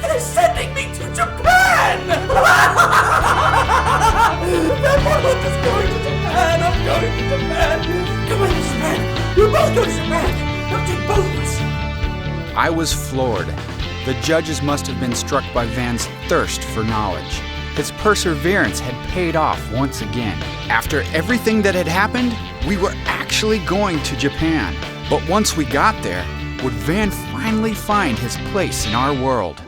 They're sending me to Japan! Van Von Hunter's going to Japan! I'm going to Japan! Come on to Japan! We'll both go to Japan! I'll take both of us! I was floored. The judges must have been struck by Van's thirst for knowledge. His perseverance had paid off once again. After everything that had happened, we were actually going to Japan. But once we got there, would Van finally find his place in our world?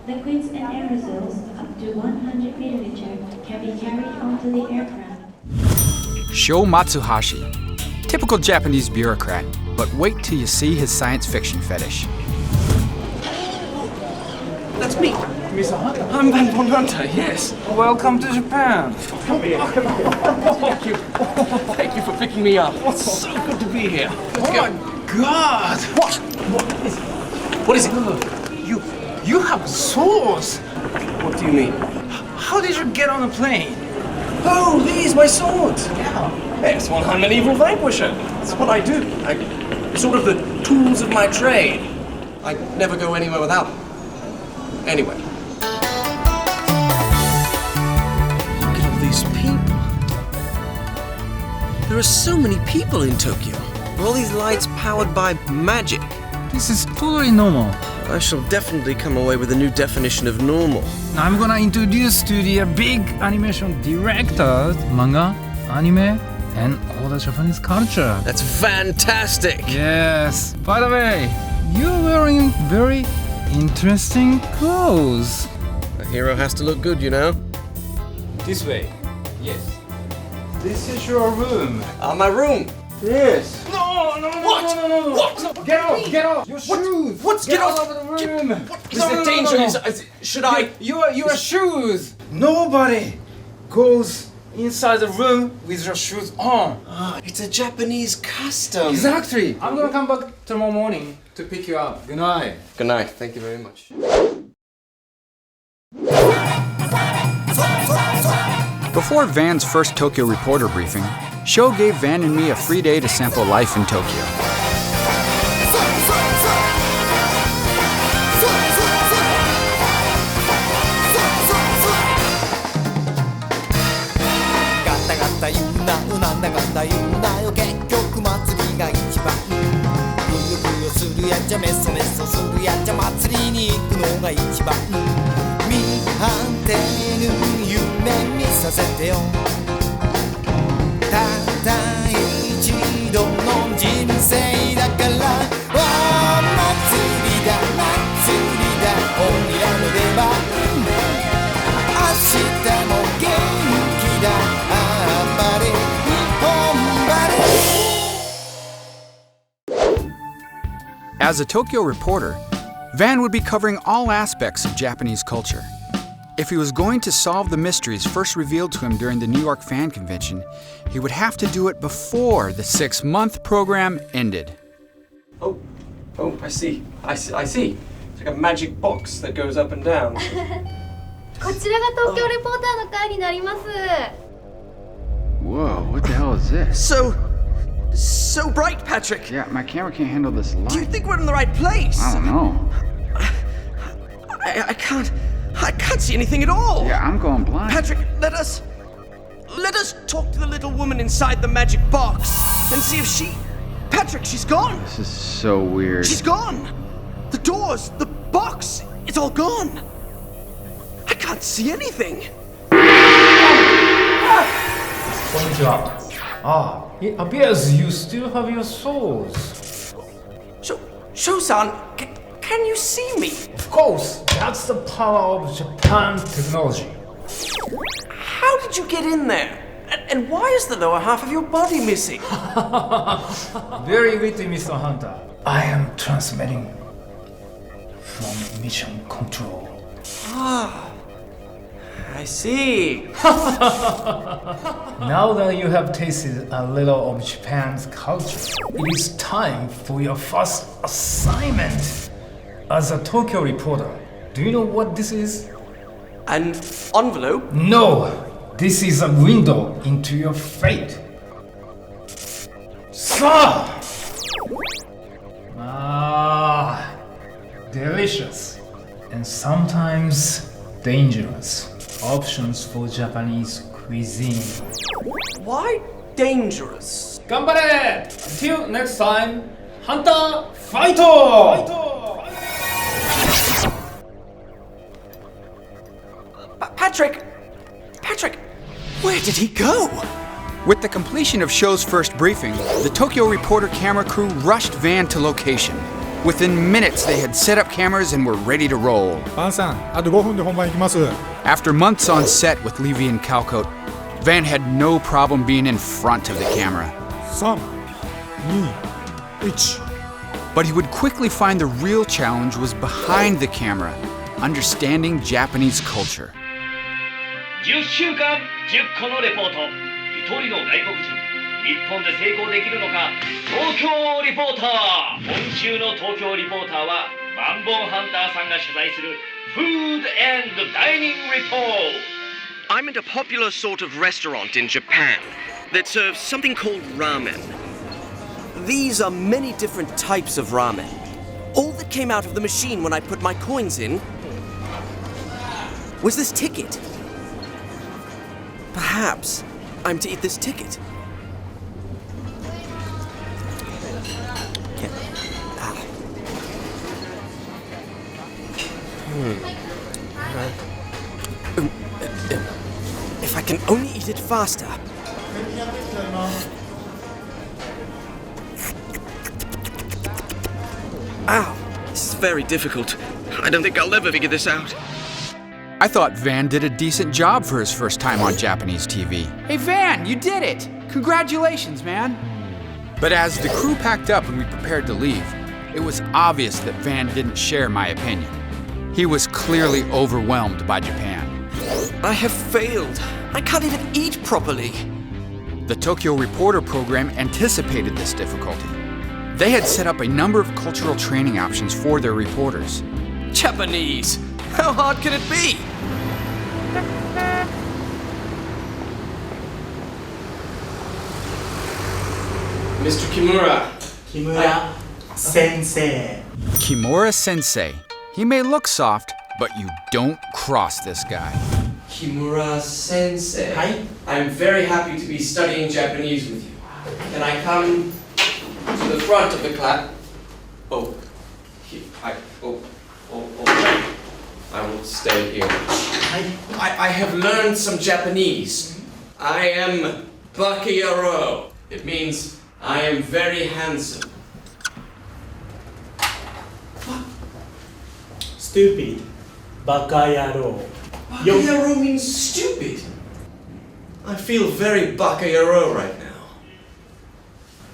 Liquids and aerosols up to 100 milliliters can be carried onto the aircraft. Sho Matsuhashi. Typical Japanese bureaucrat, but wait till you see his science fiction fetish. That's me. Mr. Hunter. I'm Van Von Hunter, yes. Welcome to Japan. Come here. Thank you. Thank you for picking me up. It's so good to be here. Let's go. My God! What is it? You have swords. What do you mean? How did you get on a plane? Oh, these, my swords. Yeah. Yes, well, I'm an evil-vanquisher. That's what I do. Sort of the tools of my trade. I never go anywhere without them. Anyway. Look at all these people. There are so many people in Tokyo. Are all these lights powered by magic? This is totally normal. I shall definitely come away with a new definition of normal. I'm gonna introduce to the big animation director, manga, anime, and all the Japanese culture. That's fantastic! Yes. By the way, you're wearing very interesting clothes. A hero has to look good, you know. This way. Yes. This is your room. My room. Yes. No, What? Get off! Get off! Your shoes! What? Get out of the room! Is there danger? Should I? Your shoes! Nobody goes inside the room with your shoes on. It's a Japanese custom. Exactly. I'm gonna come back tomorrow morning to pick you up. Good night. Good night. Thank you very much. Before Van's first Tokyo Reporter briefing, Sho gave Van and me a free day to sample life in Tokyo. As a Tokyo reporter, Van would be covering all aspects of Japanese culture. If he was going to solve the mysteries first revealed to him during the New York Fan Convention, he would have to do it before the 6-month program ended. Oh, I see. I see. It's like a magic box that goes up and down. こちらが東京レポーターの会になります。 Whoa, what the hell is this? So bright, Patrick. Yeah, my camera can't handle this light. Do you think we're in the right place? I don't know. I can't see anything at all. Yeah, I'm going blind. Patrick, let us talk to the little woman inside the magic box and see if she... Patrick, she's gone. This is so weird. She's gone. The doors, the box, it's all gone. I can't see anything. Konnichiwa. It appears you still have your souls. Sho-san, can you see me? Of course, that's the power of Japan technology. How did you get in there? And why is the lower half of your body missing? Very witty, Mr. Hunter. I am transmitting from mission control. I see. Now that you have tasted a little of Japan's culture, it is time for your first assignment as a Tokyo reporter. Do you know what this is? An envelope? No, this is a window into your fate. So, delicious and sometimes dangerous options for Japanese cuisine. Why dangerous? Ganbare! Until next time, Hunter, fighto! Patrick, where did he go? With the completion of Sho's first briefing, the Tokyo Reporter camera crew rushed Van to location. Within minutes, they had set up cameras and were ready to roll. After months on set with Levy and Calcote, Van had no problem being in front of the camera. 3, 2, 1. But he would quickly find the real challenge was behind the camera, understanding Japanese culture. 10週間10個のレポート。一人の外国人。日本で成功できるのか。東京リポーター。今週の東京リポーターはマンボンハンターさんが取材する Food and Dining Report. I'm at a popular sort of restaurant in Japan that serves something called ramen. These are many different types of ramen. All that came out of the machine when I put my coins in was this ticket. Perhaps I'm to eat this ticket. If I can only eat it faster. Ow, this is very difficult. I don't think I'll ever figure this out. I thought Van did a decent job for his first time on Japanese TV. Hey Van, you did it! Congratulations, man! But as the crew packed up and we prepared to leave, it was obvious that Van didn't share my opinion. He was clearly overwhelmed by Japan. I have failed. I can't even eat properly. The Tokyo Reporter program anticipated this difficulty. They had set up a number of cultural training options for their reporters. Japanese! How hard can it be? Mr. Kimura. Kimura Sensei. Kimura Sensei. He may look soft, but you don't cross this guy. Kimura Sensei. Hi. I'm very happy to be studying Japanese with you. Can I come to the front of the class? Oh. Hi. Oh. I will stay here. I have learned some Japanese. I am Bakayaro. It means I am very handsome. Stupid. Bakayaro. Bakayaro means stupid. I feel very Bakayaro right now.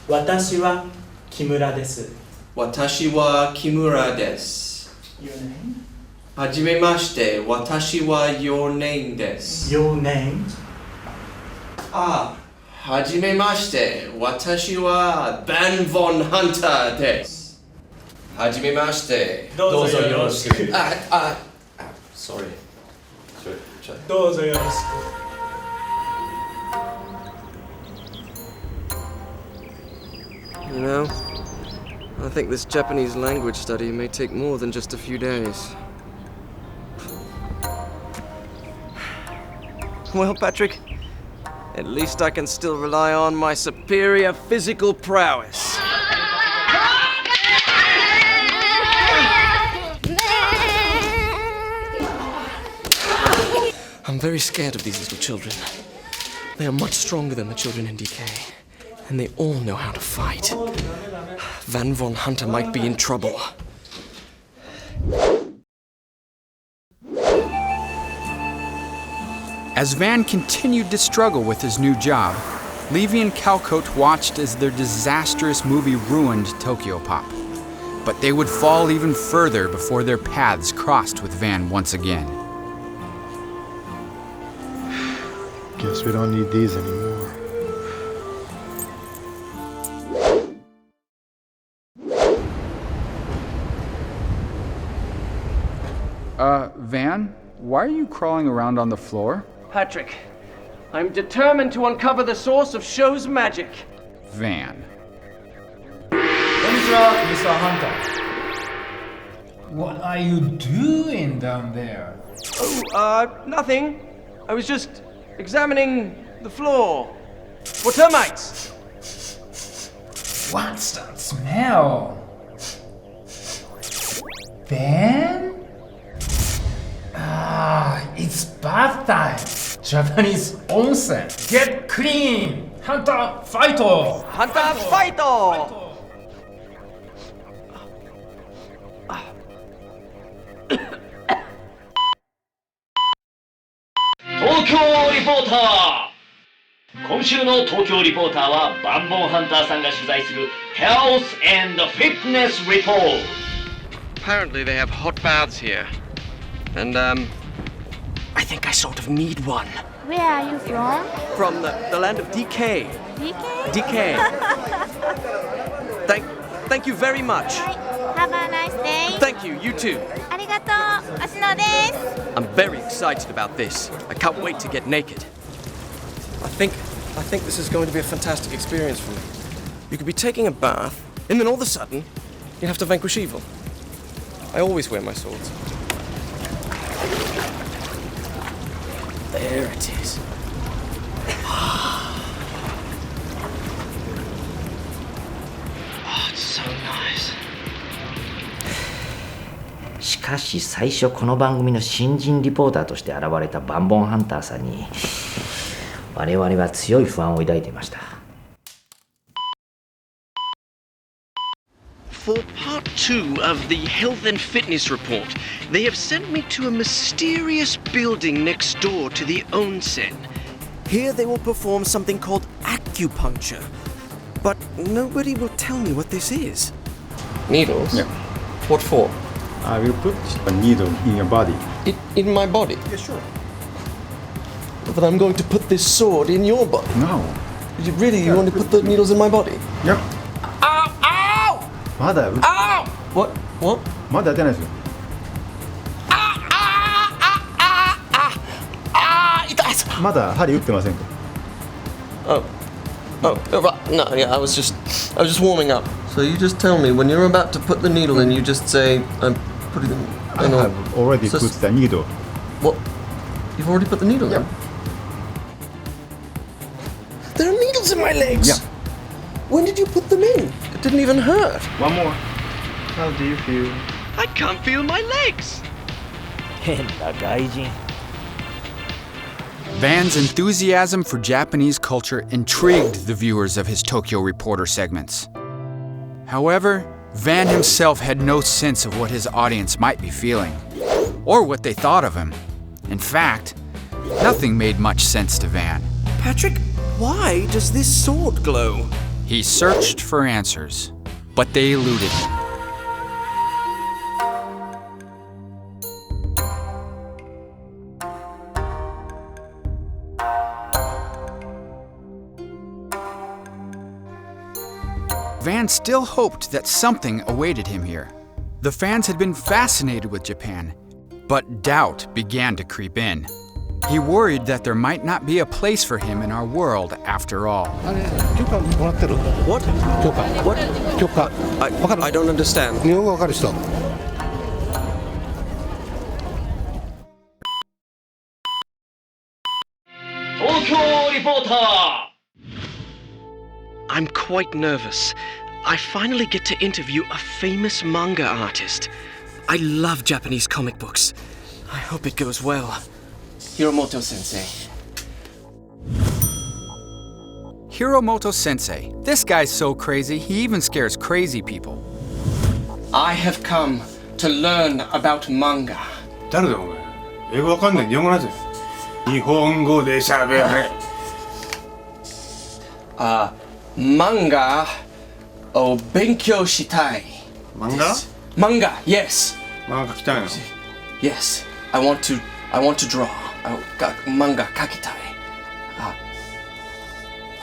私は木村です。私は木村です。Your name? はじめまして、私は Your name です。Your name? はじめまして、私は Van Von Hunter です。はじめまして、どうぞよろしく。Sorry. どうぞよろしく。You know, I think this Japanese language study may take more than just a few days. Well, Patrick, at least I can still rely on my superior physical prowess. I'm very scared of these little children. They are much stronger than the children in Dikay, and they all know how to fight. Van Von Hunter might be in trouble. As Van continued to struggle with his new job, Levy and Calcote watched as their disastrous movie ruined Tokyopop. But they would fall even further before their paths crossed with Van once again. Guess we don't need these anymore. Van, why are you crawling around on the floor? Patrick, I'm determined to uncover the source of show's magic. Van. Konnichiwa, Mr. Hunter. What are you doing down there? Oh, nothing. I was just examining the floor for termites. What's that smell? Van? It's bath time. Japanese onsen. Get clean. Hunter, fight! Hunter, fight! Tokyo Reporter! 今週の東京リポーターはバンボンハンターさんが取材する Health and Fitness Report. Apparently they have hot baths here. And, I think I sort of need one. Where are you from? From the land of Dikay. Dikay? Dikay. Thank you very much. Have a nice day. Thank you, you too. ありがとう。Ashino desu. I'm very excited about this. I can't wait to get naked. I think this is going to be a fantastic experience for me. You could be taking a bath, and then all of a sudden, you have to vanquish evil. I always wear my swords. There it is. Oh, it's so nice. しかし最初この番組の新人リポーターとして現れたバンボンハンターさんに我々は強い不安を抱いていました。For part 2 of the Health and Fitness Report, they have sent me to a mysterious building next door to the onsen. Here they will perform something called acupuncture. But nobody will tell me what this is. Needles? Yeah. What for? I will put a needle in your body. In my body? Yeah, sure. But I'm going to put this sword in your body. No. You want to put the needles in my body? Yep. Ow! Ow! まだ Ow! What? まだやってないですよ。まだ針打ってませんか？ Right. No, yeah, I was just warming up. So you just tell me when you're about to put the needle in, you just say, I'm putting it in. I have already put the needle. What? You've already put the needle in? There are needles in my legs! Yeah. When did you put them in? It didn't even hurt. One more. How do you feel? I can't feel my legs! Van's enthusiasm for Japanese culture intrigued the viewers of his Tokyo Reporter segments. However, Van himself had no sense of what his audience might be feeling, or what they thought of him. In fact, nothing made much sense to Van. Patrick, why does this sword glow? He searched for answers, but they eluded him. Van still hoped that something awaited him here. The fans had been fascinated with Japan, but doubt began to creep in. He worried that there might not be a place for him in our world after all. What? I don't understand. Tokyo Reporter! I'm quite nervous. I finally get to interview a famous manga artist. I love Japanese comic books. I hope it goes well. Hiromoto Sensei. Hiromoto Sensei. This guy's so crazy, he even scares crazy people. I have come to learn about manga. 誰だお前。英語わかんない日本語なんぜ。日本語で喋れ。Manga o benkyou shitai. Manga? Manga, yes. 漫画描きたいの Yes. I want to draw. Manga kakitai.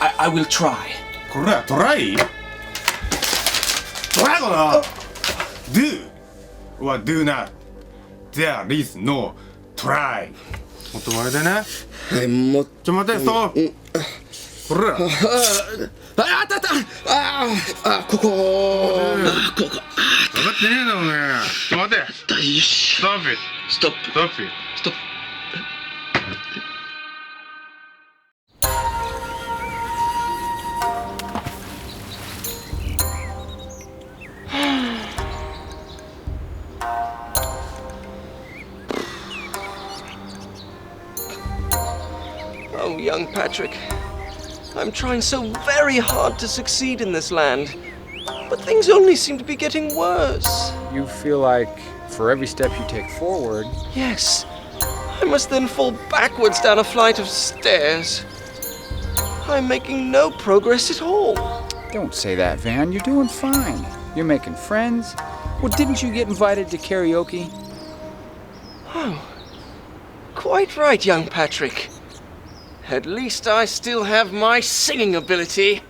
I will try. これはトライトライかな Do or do not. There is no try. もっと前でね。ちょ待て、ストップ。これ。ここ。分かってねえだろうね。ちょ待て。ストップ。ストップ。ストップ。ストップ。Oh, young Patrick, I'm trying so very hard to succeed in this land, but things only seem to be getting worse. You feel like for every step you take forward... Yes, I must then fall backwards down a flight of stairs. I'm making no progress at all. Don't say that, Van. You're doing fine. You're making friends. Well, didn't you get invited to karaoke? Oh, quite right, young Patrick. At least I still have my singing ability.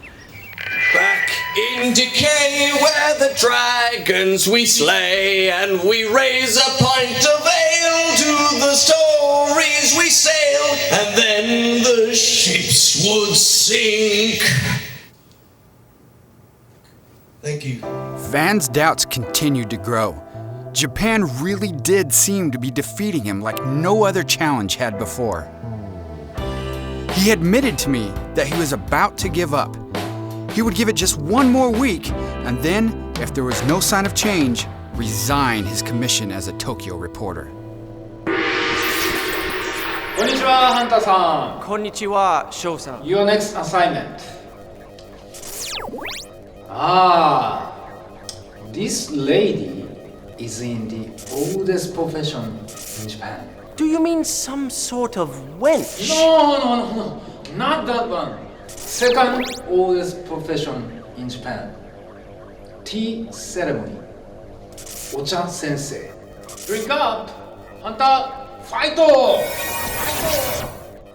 Back in Dikay, where the dragons we slay, and we raise a pint of ale to the stories we sail, and then the ships would sink. Thank you. Van's doubts continued to grow. Japan really did seem to be defeating him like no other challenge had before. He admitted to me that he was about to give up. He would give it just one more week, and then, if there was no sign of change, resign his commission as a Tokyo reporter. Konnichiwa, Hunter-san. Konnichiwa, Shou-san. Your next assignment. This lady is in the oldest profession in Japan. Do you mean some sort of wench? No, not that one. Second oldest profession in Japan. Tea ceremony. Ocha sensei. Drink up! Hunter! Fight!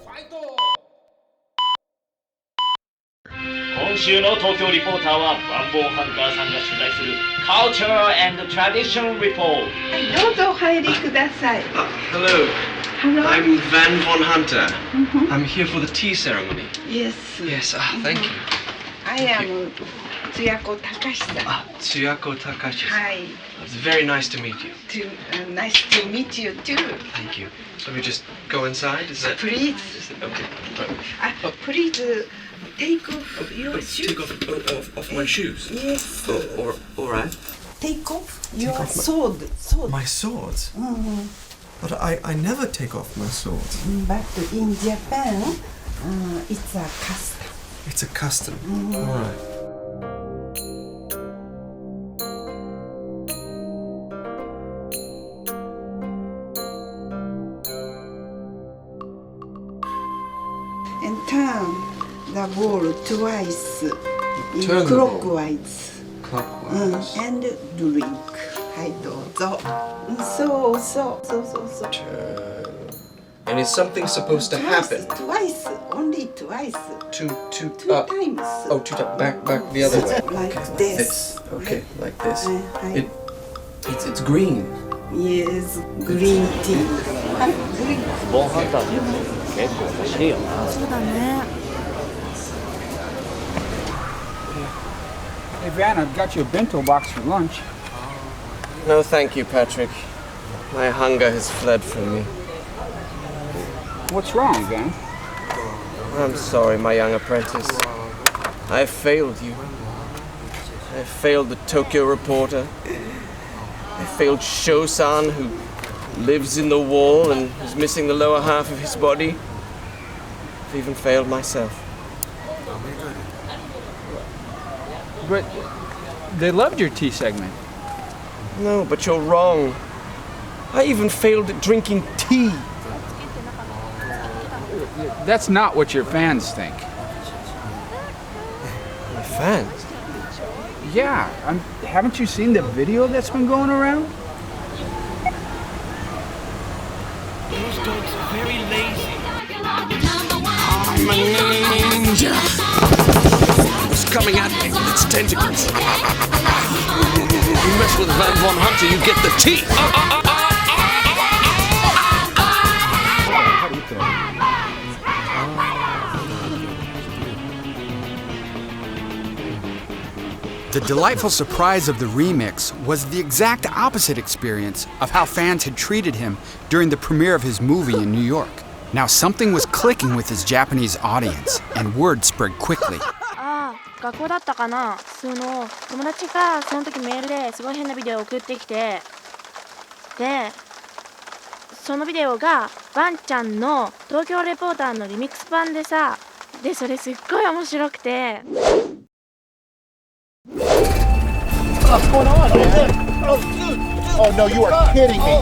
Fight! 今週の東京リポーターはワンボーハンターさんが取材する Culture and Tradition Report。どうぞお入りください。Hello. Hello. I'm Van Von Hunter. I'm here for the tea ceremony. Yes. Yes, thank you. I am Tsuyako Takashi. Tsuyako Takashi. Hi. It's very nice to meet you. Nice to meet you too. Thank you. Let me just go inside. Is that... Please. Okay. Please take off your shoes. Take off my shoes? Yes. All right. Take off your sword. My sword? Mm-hmm. But I never take off my sword. But in Japan, it's a custom. It's a custom. Mm-hmm. All right. And turn the ball twice in Turn the ball. clockwise. Clockwise. And drink. はいどうぞ。そう。 And is something supposed to happen? Twice. Only twice. Two times. Oh, two times. Back the other way. Like Okay. this. Okay, like this. Hi. It's green. Yes, green tea. ボンハンターって結構欲しいよな。そうだね。 Hey, Van, I've got you a bento box for lunch. No, thank you, Patrick. My hunger has fled from me. What's wrong, Van? I'm sorry, my young apprentice. I failed you. I failed the Tokyo reporter. I failed Sho-san, who lives in the wall and is missing the lower half of his body. I've even failed myself. But they loved your tea segment. No, but you're wrong. I even failed at drinking tea. That's not what your fans think. My fans? Yeah, haven't you seen the video that's been going around? Those dogs are very lazy. I'm a ninja. It's coming at me with its tentacles. You mess with Van Von Hunter, you get the tea. The delightful surprise of the remix was the exact opposite experience of how fans had treated him during the premiere of his movie in New York. Now something was clicking with his Japanese audience, and word spread quickly. 学校だったかな。友達がその時メールですごい変なビデオを送ってきて、でそのビデオがワンちゃんの東京レポーターのリミックス版でさ、でそれすっごい面白くて。What's going on, man? Oh, no, you are kidding me.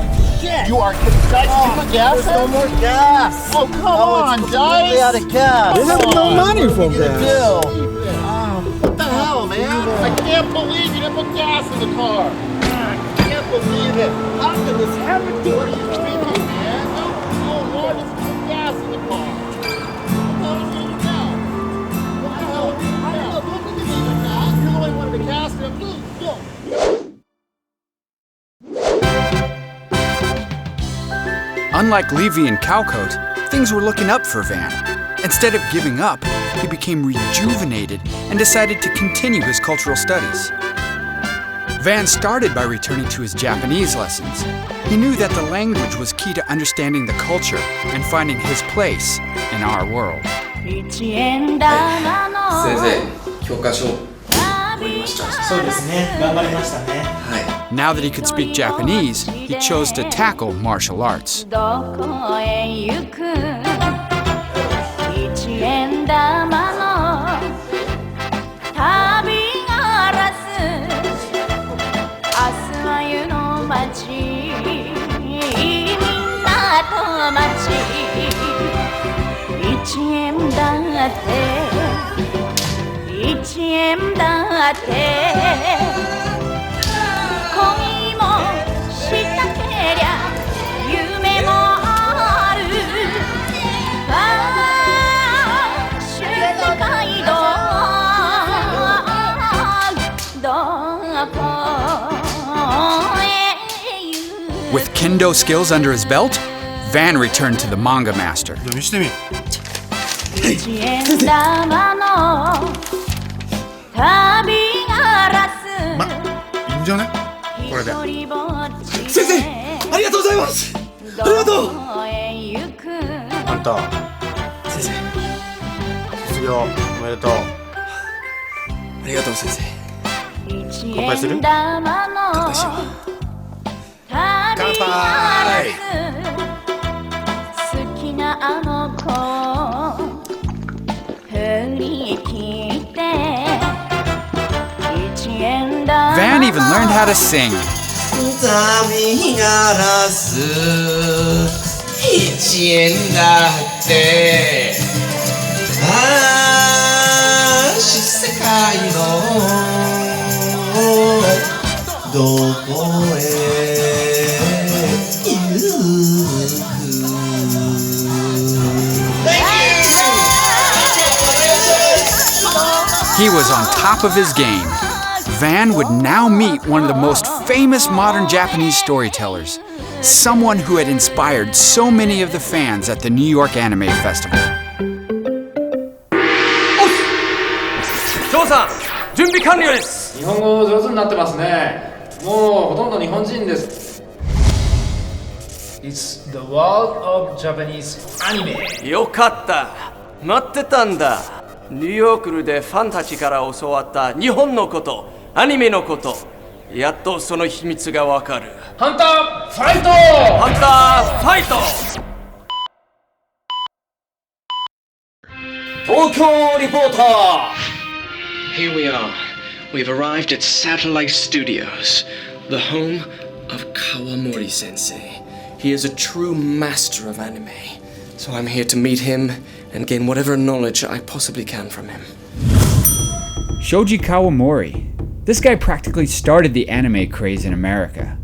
You are kidding. Guys, did you put gas in? There's no more gas. Oh, come on, it's guys. completely out of gas. We have no money for gas. What the hell, man? I can't believe you didn't put gas in the car. I can't believe it. How can this happen to you? What are you thinking, man? No one is put gas in the car. What the hell are you doing now? What the hell are you doing now? Look at me like that. You're the only one with the gas in it. Look. Unlike Levy and Cowcoat, things were looking up for Van. Instead of giving up, he became rejuvenated and decided to continue his cultural studies. Van started by returning to his Japanese lessons. He knew that the language was key to understanding the culture and finding his place in our world. 先生、教科書覚えました。そうですね。頑張りましたね。はい。 Now that he could speak Japanese, he chose to tackle martial arts. どこへ行く一円玉の旅がらす明日は湯の町港町一円だって1円だって恋もしたけりゃ夢もあるファッション世界どこへ With kendo skills under his belt, Van returned to the manga master. 見してみ。 1円玉の旅ガラスいいんじゃねこれで。先生、ありがとうございます。ありがとう。あんた、先生、卒業おめでとう。ありがとう先生。乾杯する？乾杯しよう。乾杯。好きなあの子振り切って1円だ Van even learned how to sing. 旅ガラス1円だって世界のどこへ行く He was on top of his game. Van would now meet one of the most famous modern Japanese storytellers, someone who had inspired so many of the fans at the New York Anime Festival. 翔さん、準備完了です。日本語上手になってますね。もうほとんど日本人です。It's the world of Japanese anime. よかった。待ってたんだ。ニューヨークでファンたちから教わった日本のこと、アニメのこと、やっとその秘密がわかる。ハンターファイト！ハンターファイト！東京リポーター Here we are. We've arrived at Satellite Studios, the home of Kawamori Sensei. He is a true master of anime, so I'm here to meet him and gain whatever knowledge I possibly can from him. Shoji Kawamori. This guy practically started the anime craze in America.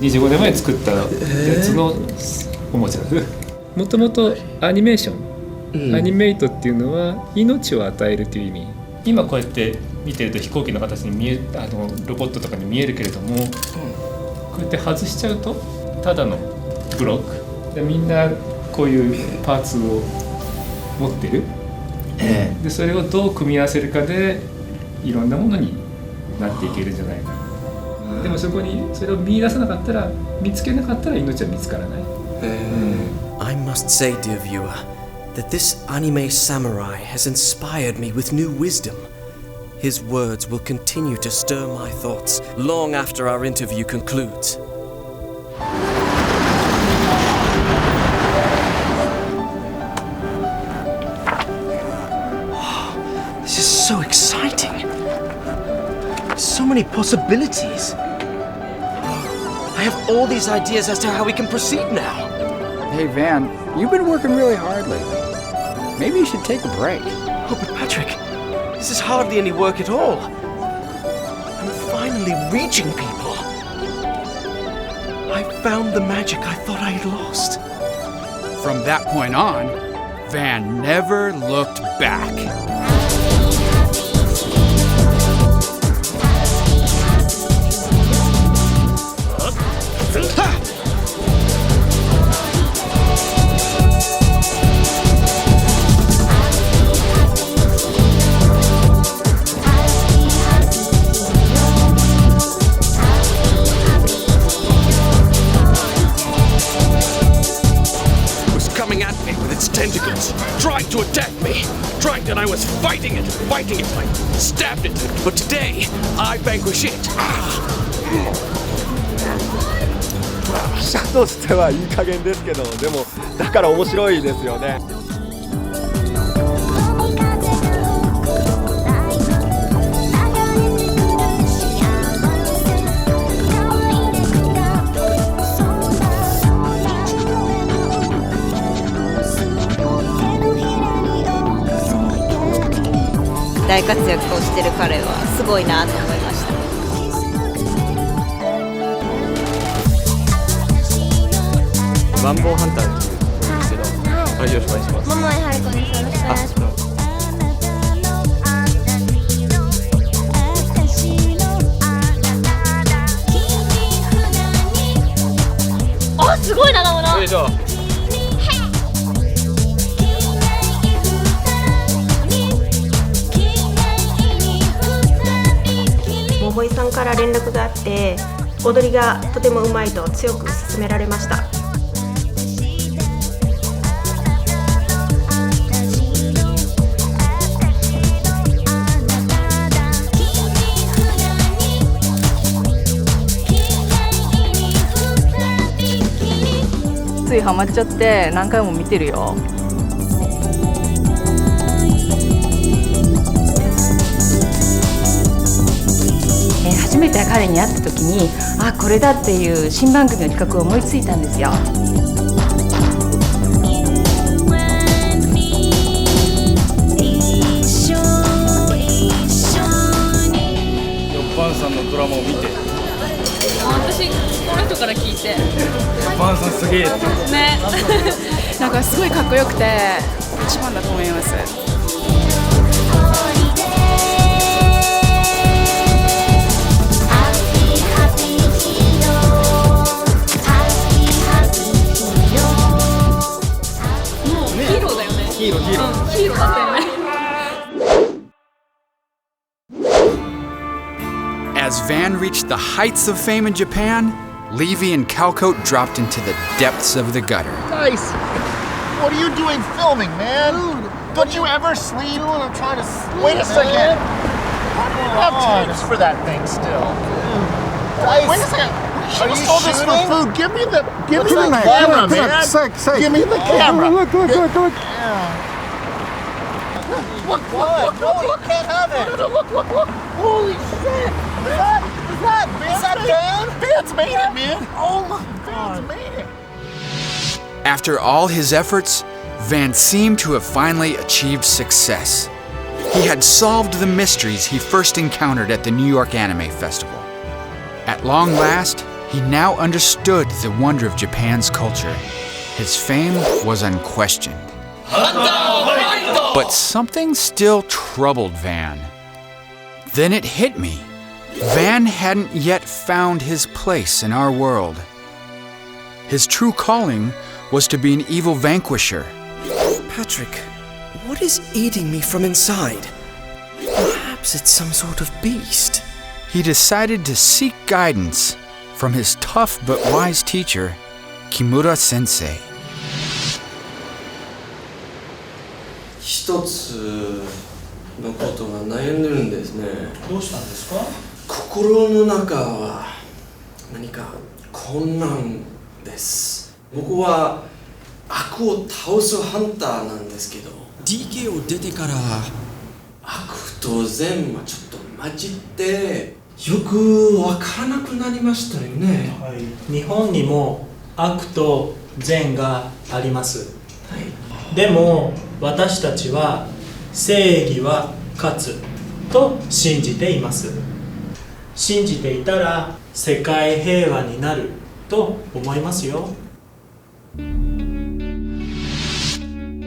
25年前に作ったやつのおもちゃです。もともとアニメーション、アニメイトっていうのは命を与えるという意味。今こうやって見てると飛行機の形に見えロボットとかに見えるけれども、こうやって外しちゃうとただのブロックで、みんなこういうパーツを持ってる、でそれをどう組み合わせるかでいろんなものになっていけるんじゃないか。でもそこにそれを見出さなかったら、見つけなかったら命は見つからない。I must say, dear viewer, that this anime samurai has inspired me with new wisdom. His words will continue to stir my thoughts long after our interview concludes. This is so exciting. So many possibilities. I have all these ideas as to how we can proceed now. Hey Van, you've been working really hard lately. Maybe you should take a break. Oh, but Patrick, this is hardly any work at all. I'm finally reaching people. I found the magic I thought I had lost. From that point on, Van never looked back. Tentacles tried to attack me, tried, and I was fighting it, I stabbed it, but today I vanquish it. 者としてはいい加減ですけど、でもだから面白いですよね。大活躍をしてる彼はすごいなと思いました。マンボウハンターっていうんですけど、よろしくお願いします。桃井春子です。よろしくお願いします。お、すごいな、もの。よいしょ。桃井さんから連絡があって、踊りがとてもうまいと強く勧められました。ついハマっちゃって何回も見てるよ。初めて彼に会った時に、あ、これだっていう新番組の企画を思いついたんですよ。バンさんのドラマを見て、私この人から聞いて、バンさんすげえってねなんかすごいかっこよくて一番だと思います。もうヒーローだよね。ヒーローだったよね。As Van reached the heights of fame in Japan, Levy and Calcote dropped into the depths of the gutter. Nice. What are you doing filming, man? Don't you ever sleep? I'm trying to sleep. Wait a second. How do you have tapes for that thing still? Wait a second. Are you all this for food? Give me the camera, man. Give me the camera. Look. Look, no, you can't have it. Look. Holy shit. Is that Dan? Dan's made it, man. Oh my God. Dan's made it. After all his efforts, Van seemed to have finally achieved success. He had solved the mysteries he first encountered at the New York Anime Festival. At long last, he now understood the wonder of Japan's culture. His fame was unquestioned. But something still troubled Van. Then it hit me. Van hadn't yet found his place in our world. His true calling was to be an evil-vanquisher. Patrick, what is eating me from inside? Perhaps it's some sort of beast. He decided to seek guidance from his tough but wise teacher, Kimura Sensei. 一つのことが悩んでるんですね。どうしたんですか？心の中は何か困難です。僕は悪を倒すハンターなんですけど、 DK を出てから悪と善はちょっと混じってよくわからなくなりましたよね。はい、日本にも悪と善があります。はい、でも私たちは正義は勝つと信じています。信じていたら世界平和になると思いますよ。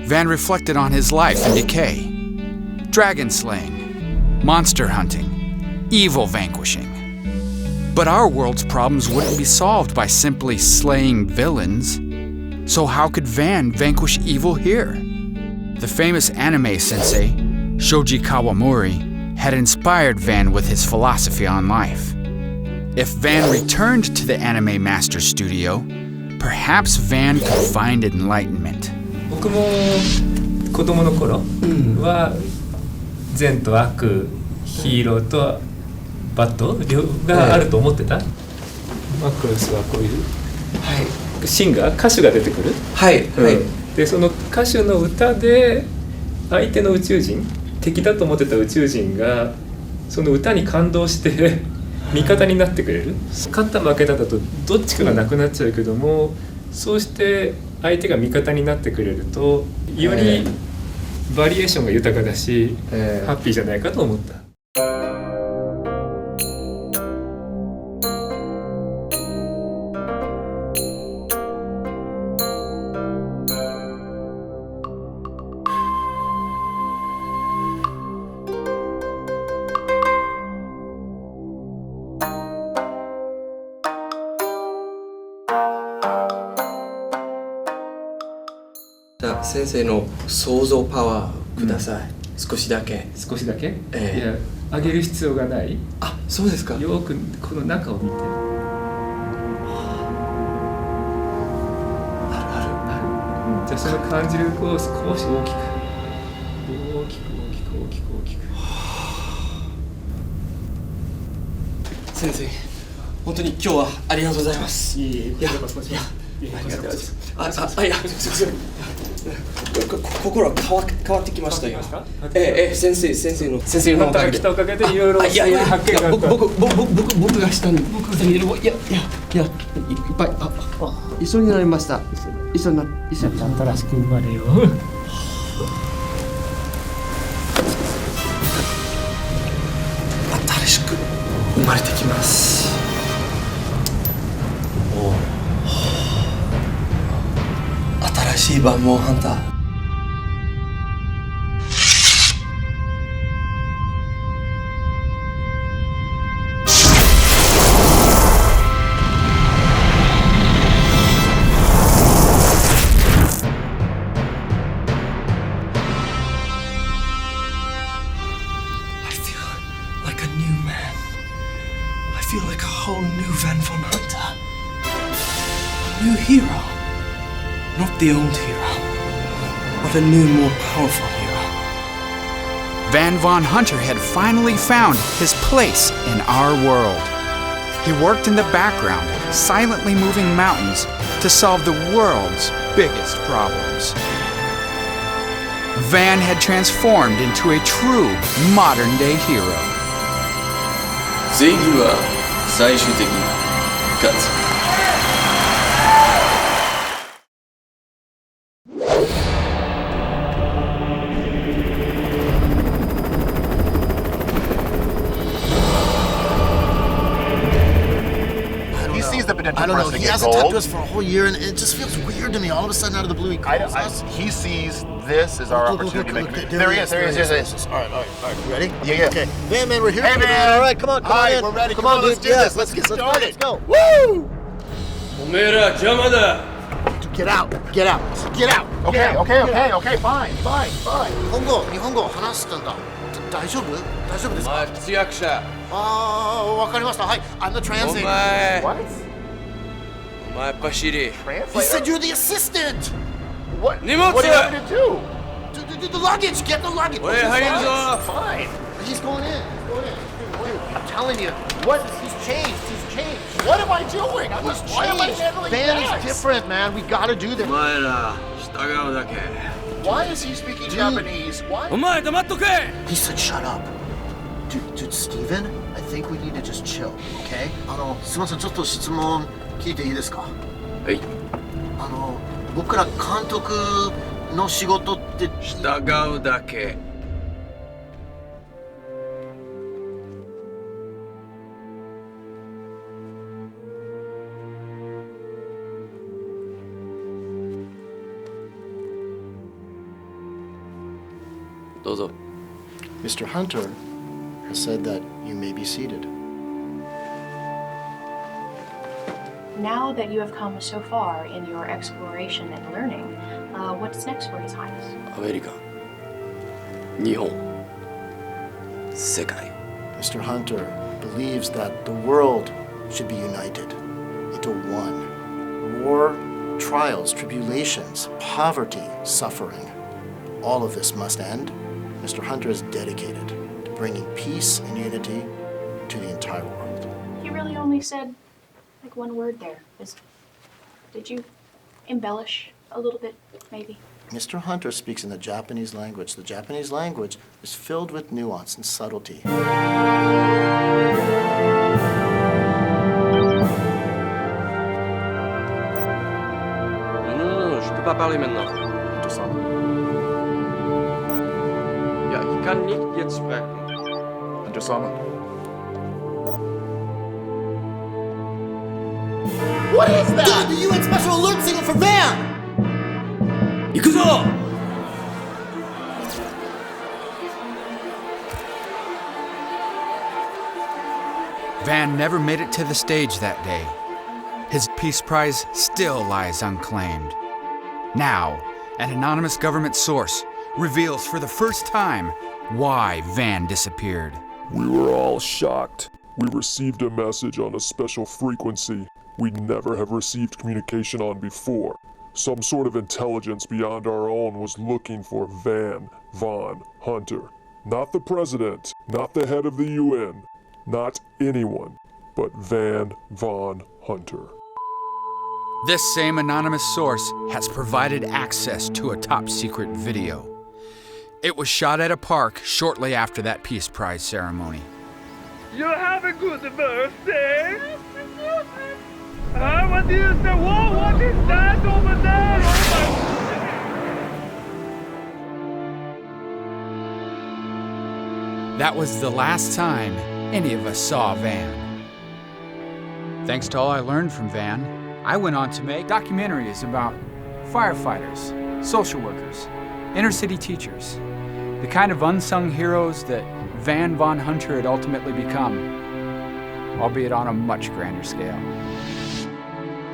Van reflected on his life in Dikay. Dragon slaying, monster hunting, evil vanquishing. But our world's problems wouldn't be solved by simply slaying villains. So how could Van vanquish evil here? The famous anime sensei, Shoji Kawamori, had inspired Van with his philosophy on life. If Van returned to the anime master studio, perhaps Van could find enlightenment. 僕も子供の頃は善と悪、ヒーローとバッドがあると思ってた。マクロスはこういう、シンガー、歌手が出てくる。でその歌手の歌で相手の宇宙人、敵だと思ってた宇宙人がその歌に感動して味方になってくれる。勝った負けただとどっちかがなくなっちゃうけども、そうして相手が味方になってくれるとよりバリエーションが豊かだし、ハッピーじゃないかと思った。じゃあ先生の想像パワーください、少しだけ。少しだけ、いや上げる必要がない。あ、そうですか。よくこの中を見て。ある、じゃあその感じるこう少し大きく大きく大きく大きく大きく。先生、本当に今日はありがとうございます。いえ、いや、ありがとうございます。いや、すいません。心は変わってきましたよ。先生のおかげで。おかげでいろいろ発見があった。僕がしたんで、僕がいろいろいっぱい一緒になりました。一緒に新しく生まれよ。新しく生まれてきます。新しい万能ハンター。Not the old hero, but a new, more powerful hero. Van Von Hunter had finally found his place in our world. He worked in the background, silently moving mountains to solve the world's biggest problems. Van had transformed into a true modern-day hero. 正義は最終的に勝つ。I don't know. He hasn't talked to us for a whole year, and it just feels weird to me. All of a sudden, out of the blue, he calls us. He sees this as our opportunity to make. There he is. All right. You ready? Yeah. Okay. Man, we're here. Hey, man. All right, come on in. We're ready. Come on, let's dude. do this. Let's get started. Let's go. Woo! おめえら邪魔だ。Get out. Okay. Fine. 日本語話したんだ。大丈夫ですか？通訳者。わかりました。はい。I'm the translator. What? お前パシリ。He said you're the assistant. What? 荷物。 What do you want me to do? The luggage. Get the luggage. 俺入るぞ。 Fine. He's going in. Dude, I'm telling you. What? He's changed. What am I doing? Why am I handling Van bags? is different, man. We gotta do this. お前ら従うだけ。 Why is he speaking Japanese? Why? お前黙っとけ。 He said shut up. Dude, Steven, I think we need to just chill, okay? すいません、ちょっと質問聞いていいですか？はい。僕ら監督の仕事って従うだけ。どうぞ。 Mr. Hunter has said that you may be seated. Now that you have come so far in your exploration and learning, what's next for His Highness? アメリカ、日本、世界。 Mr. Hunter believes that the world should be united into one. War, trials, tribulations, poverty, suffering. All of this must end. Mr. Hunter is dedicated to bringing peace and unity to the entire world. He really only said like one word there. Did you embellish a little bit, maybe? Mr. Hunter speaks in the Japanese language. The Japanese language is filled with nuance and subtlety. Non, je peux pas parler maintenant. kann nicht jetzt sprechen. Hunter-sama. What is that? Dude, the UN Special Alert signal for Van! Ikuzo! Van never made it to the stage that day. His Peace Prize still lies unclaimed. Now, an anonymous government source reveals for the first time why Van disappeared. We were all shocked. We received a message on a special frequency we'd never have received communication on before. Some sort of intelligence beyond our own was looking for Van Von Hunter. Not the president, not the head of the UN, not anyone, but Van Von Hunter. This same anonymous source has provided access to a top-secret video. It was shot at a park shortly after that Peace Prize ceremony. You have a good birthday. What is the wall? What is that over there? That was the last time any of us saw Van. Thanks to all I learned from Van, I went on to make documentaries about firefighters, social workers, inner-city teachers, the kind of unsung heroes that Van Von Hunter had ultimately become, albeit on a much grander scale.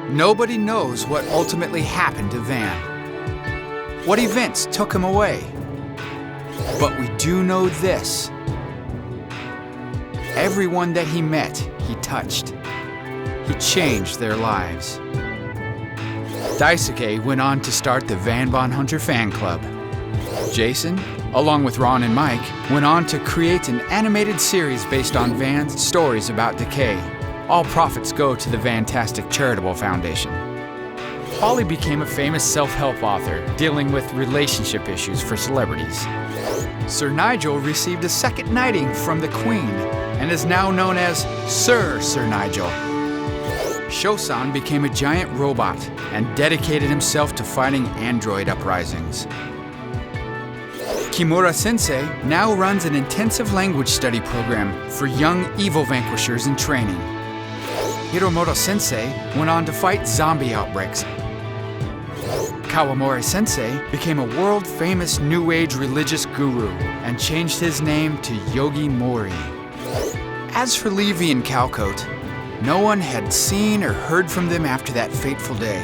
Nobody knows what ultimately happened to Van, what events took him away. But we do know this. Everyone that he met, he touched. He changed their lives. Dikay went on to start the Van Von Hunter fan club. Jason, along with Ron and Mike, went on to create an animated series based on Van's stories about Dikay. All profits go to the Vantastic Charitable Foundation. Holly became a famous self-help author dealing with relationship issues for celebrities. Sir Nigel received a second knighting from the Queen and is now known as Sir Nigel. Shosan became a giant robot and dedicated himself to fighting android uprisings. Kimura Sensei now runs an intensive language study program for young evil-vanquishers in training. Hiromoto Sensei went on to fight zombie outbreaks. Kawamori Sensei became a world-famous New Age religious guru and changed his name to Yogi Mori. As for Levy and Calcote, no one had seen or heard from them after that fateful day.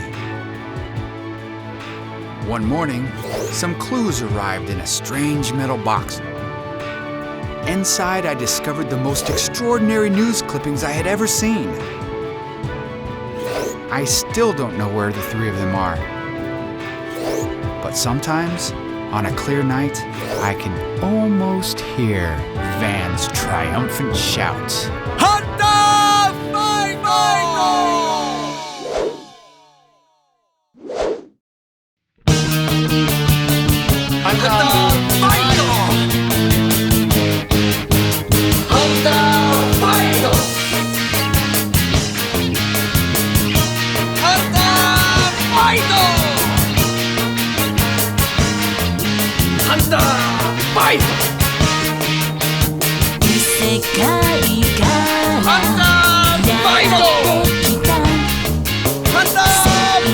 One morning, some clues arrived in a strange metal box. Inside, I discovered the most extraordinary news clippings I had ever seen. I still don't know where the three of them are. But sometimes, on a clear night, I can almost hear Van's triumphant shouts. Hunter!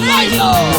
Final!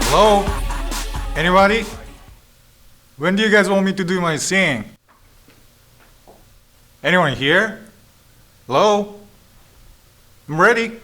Hello? Anybody? When do you guys want me to do my scene? Anyone here? Hello? I'm ready.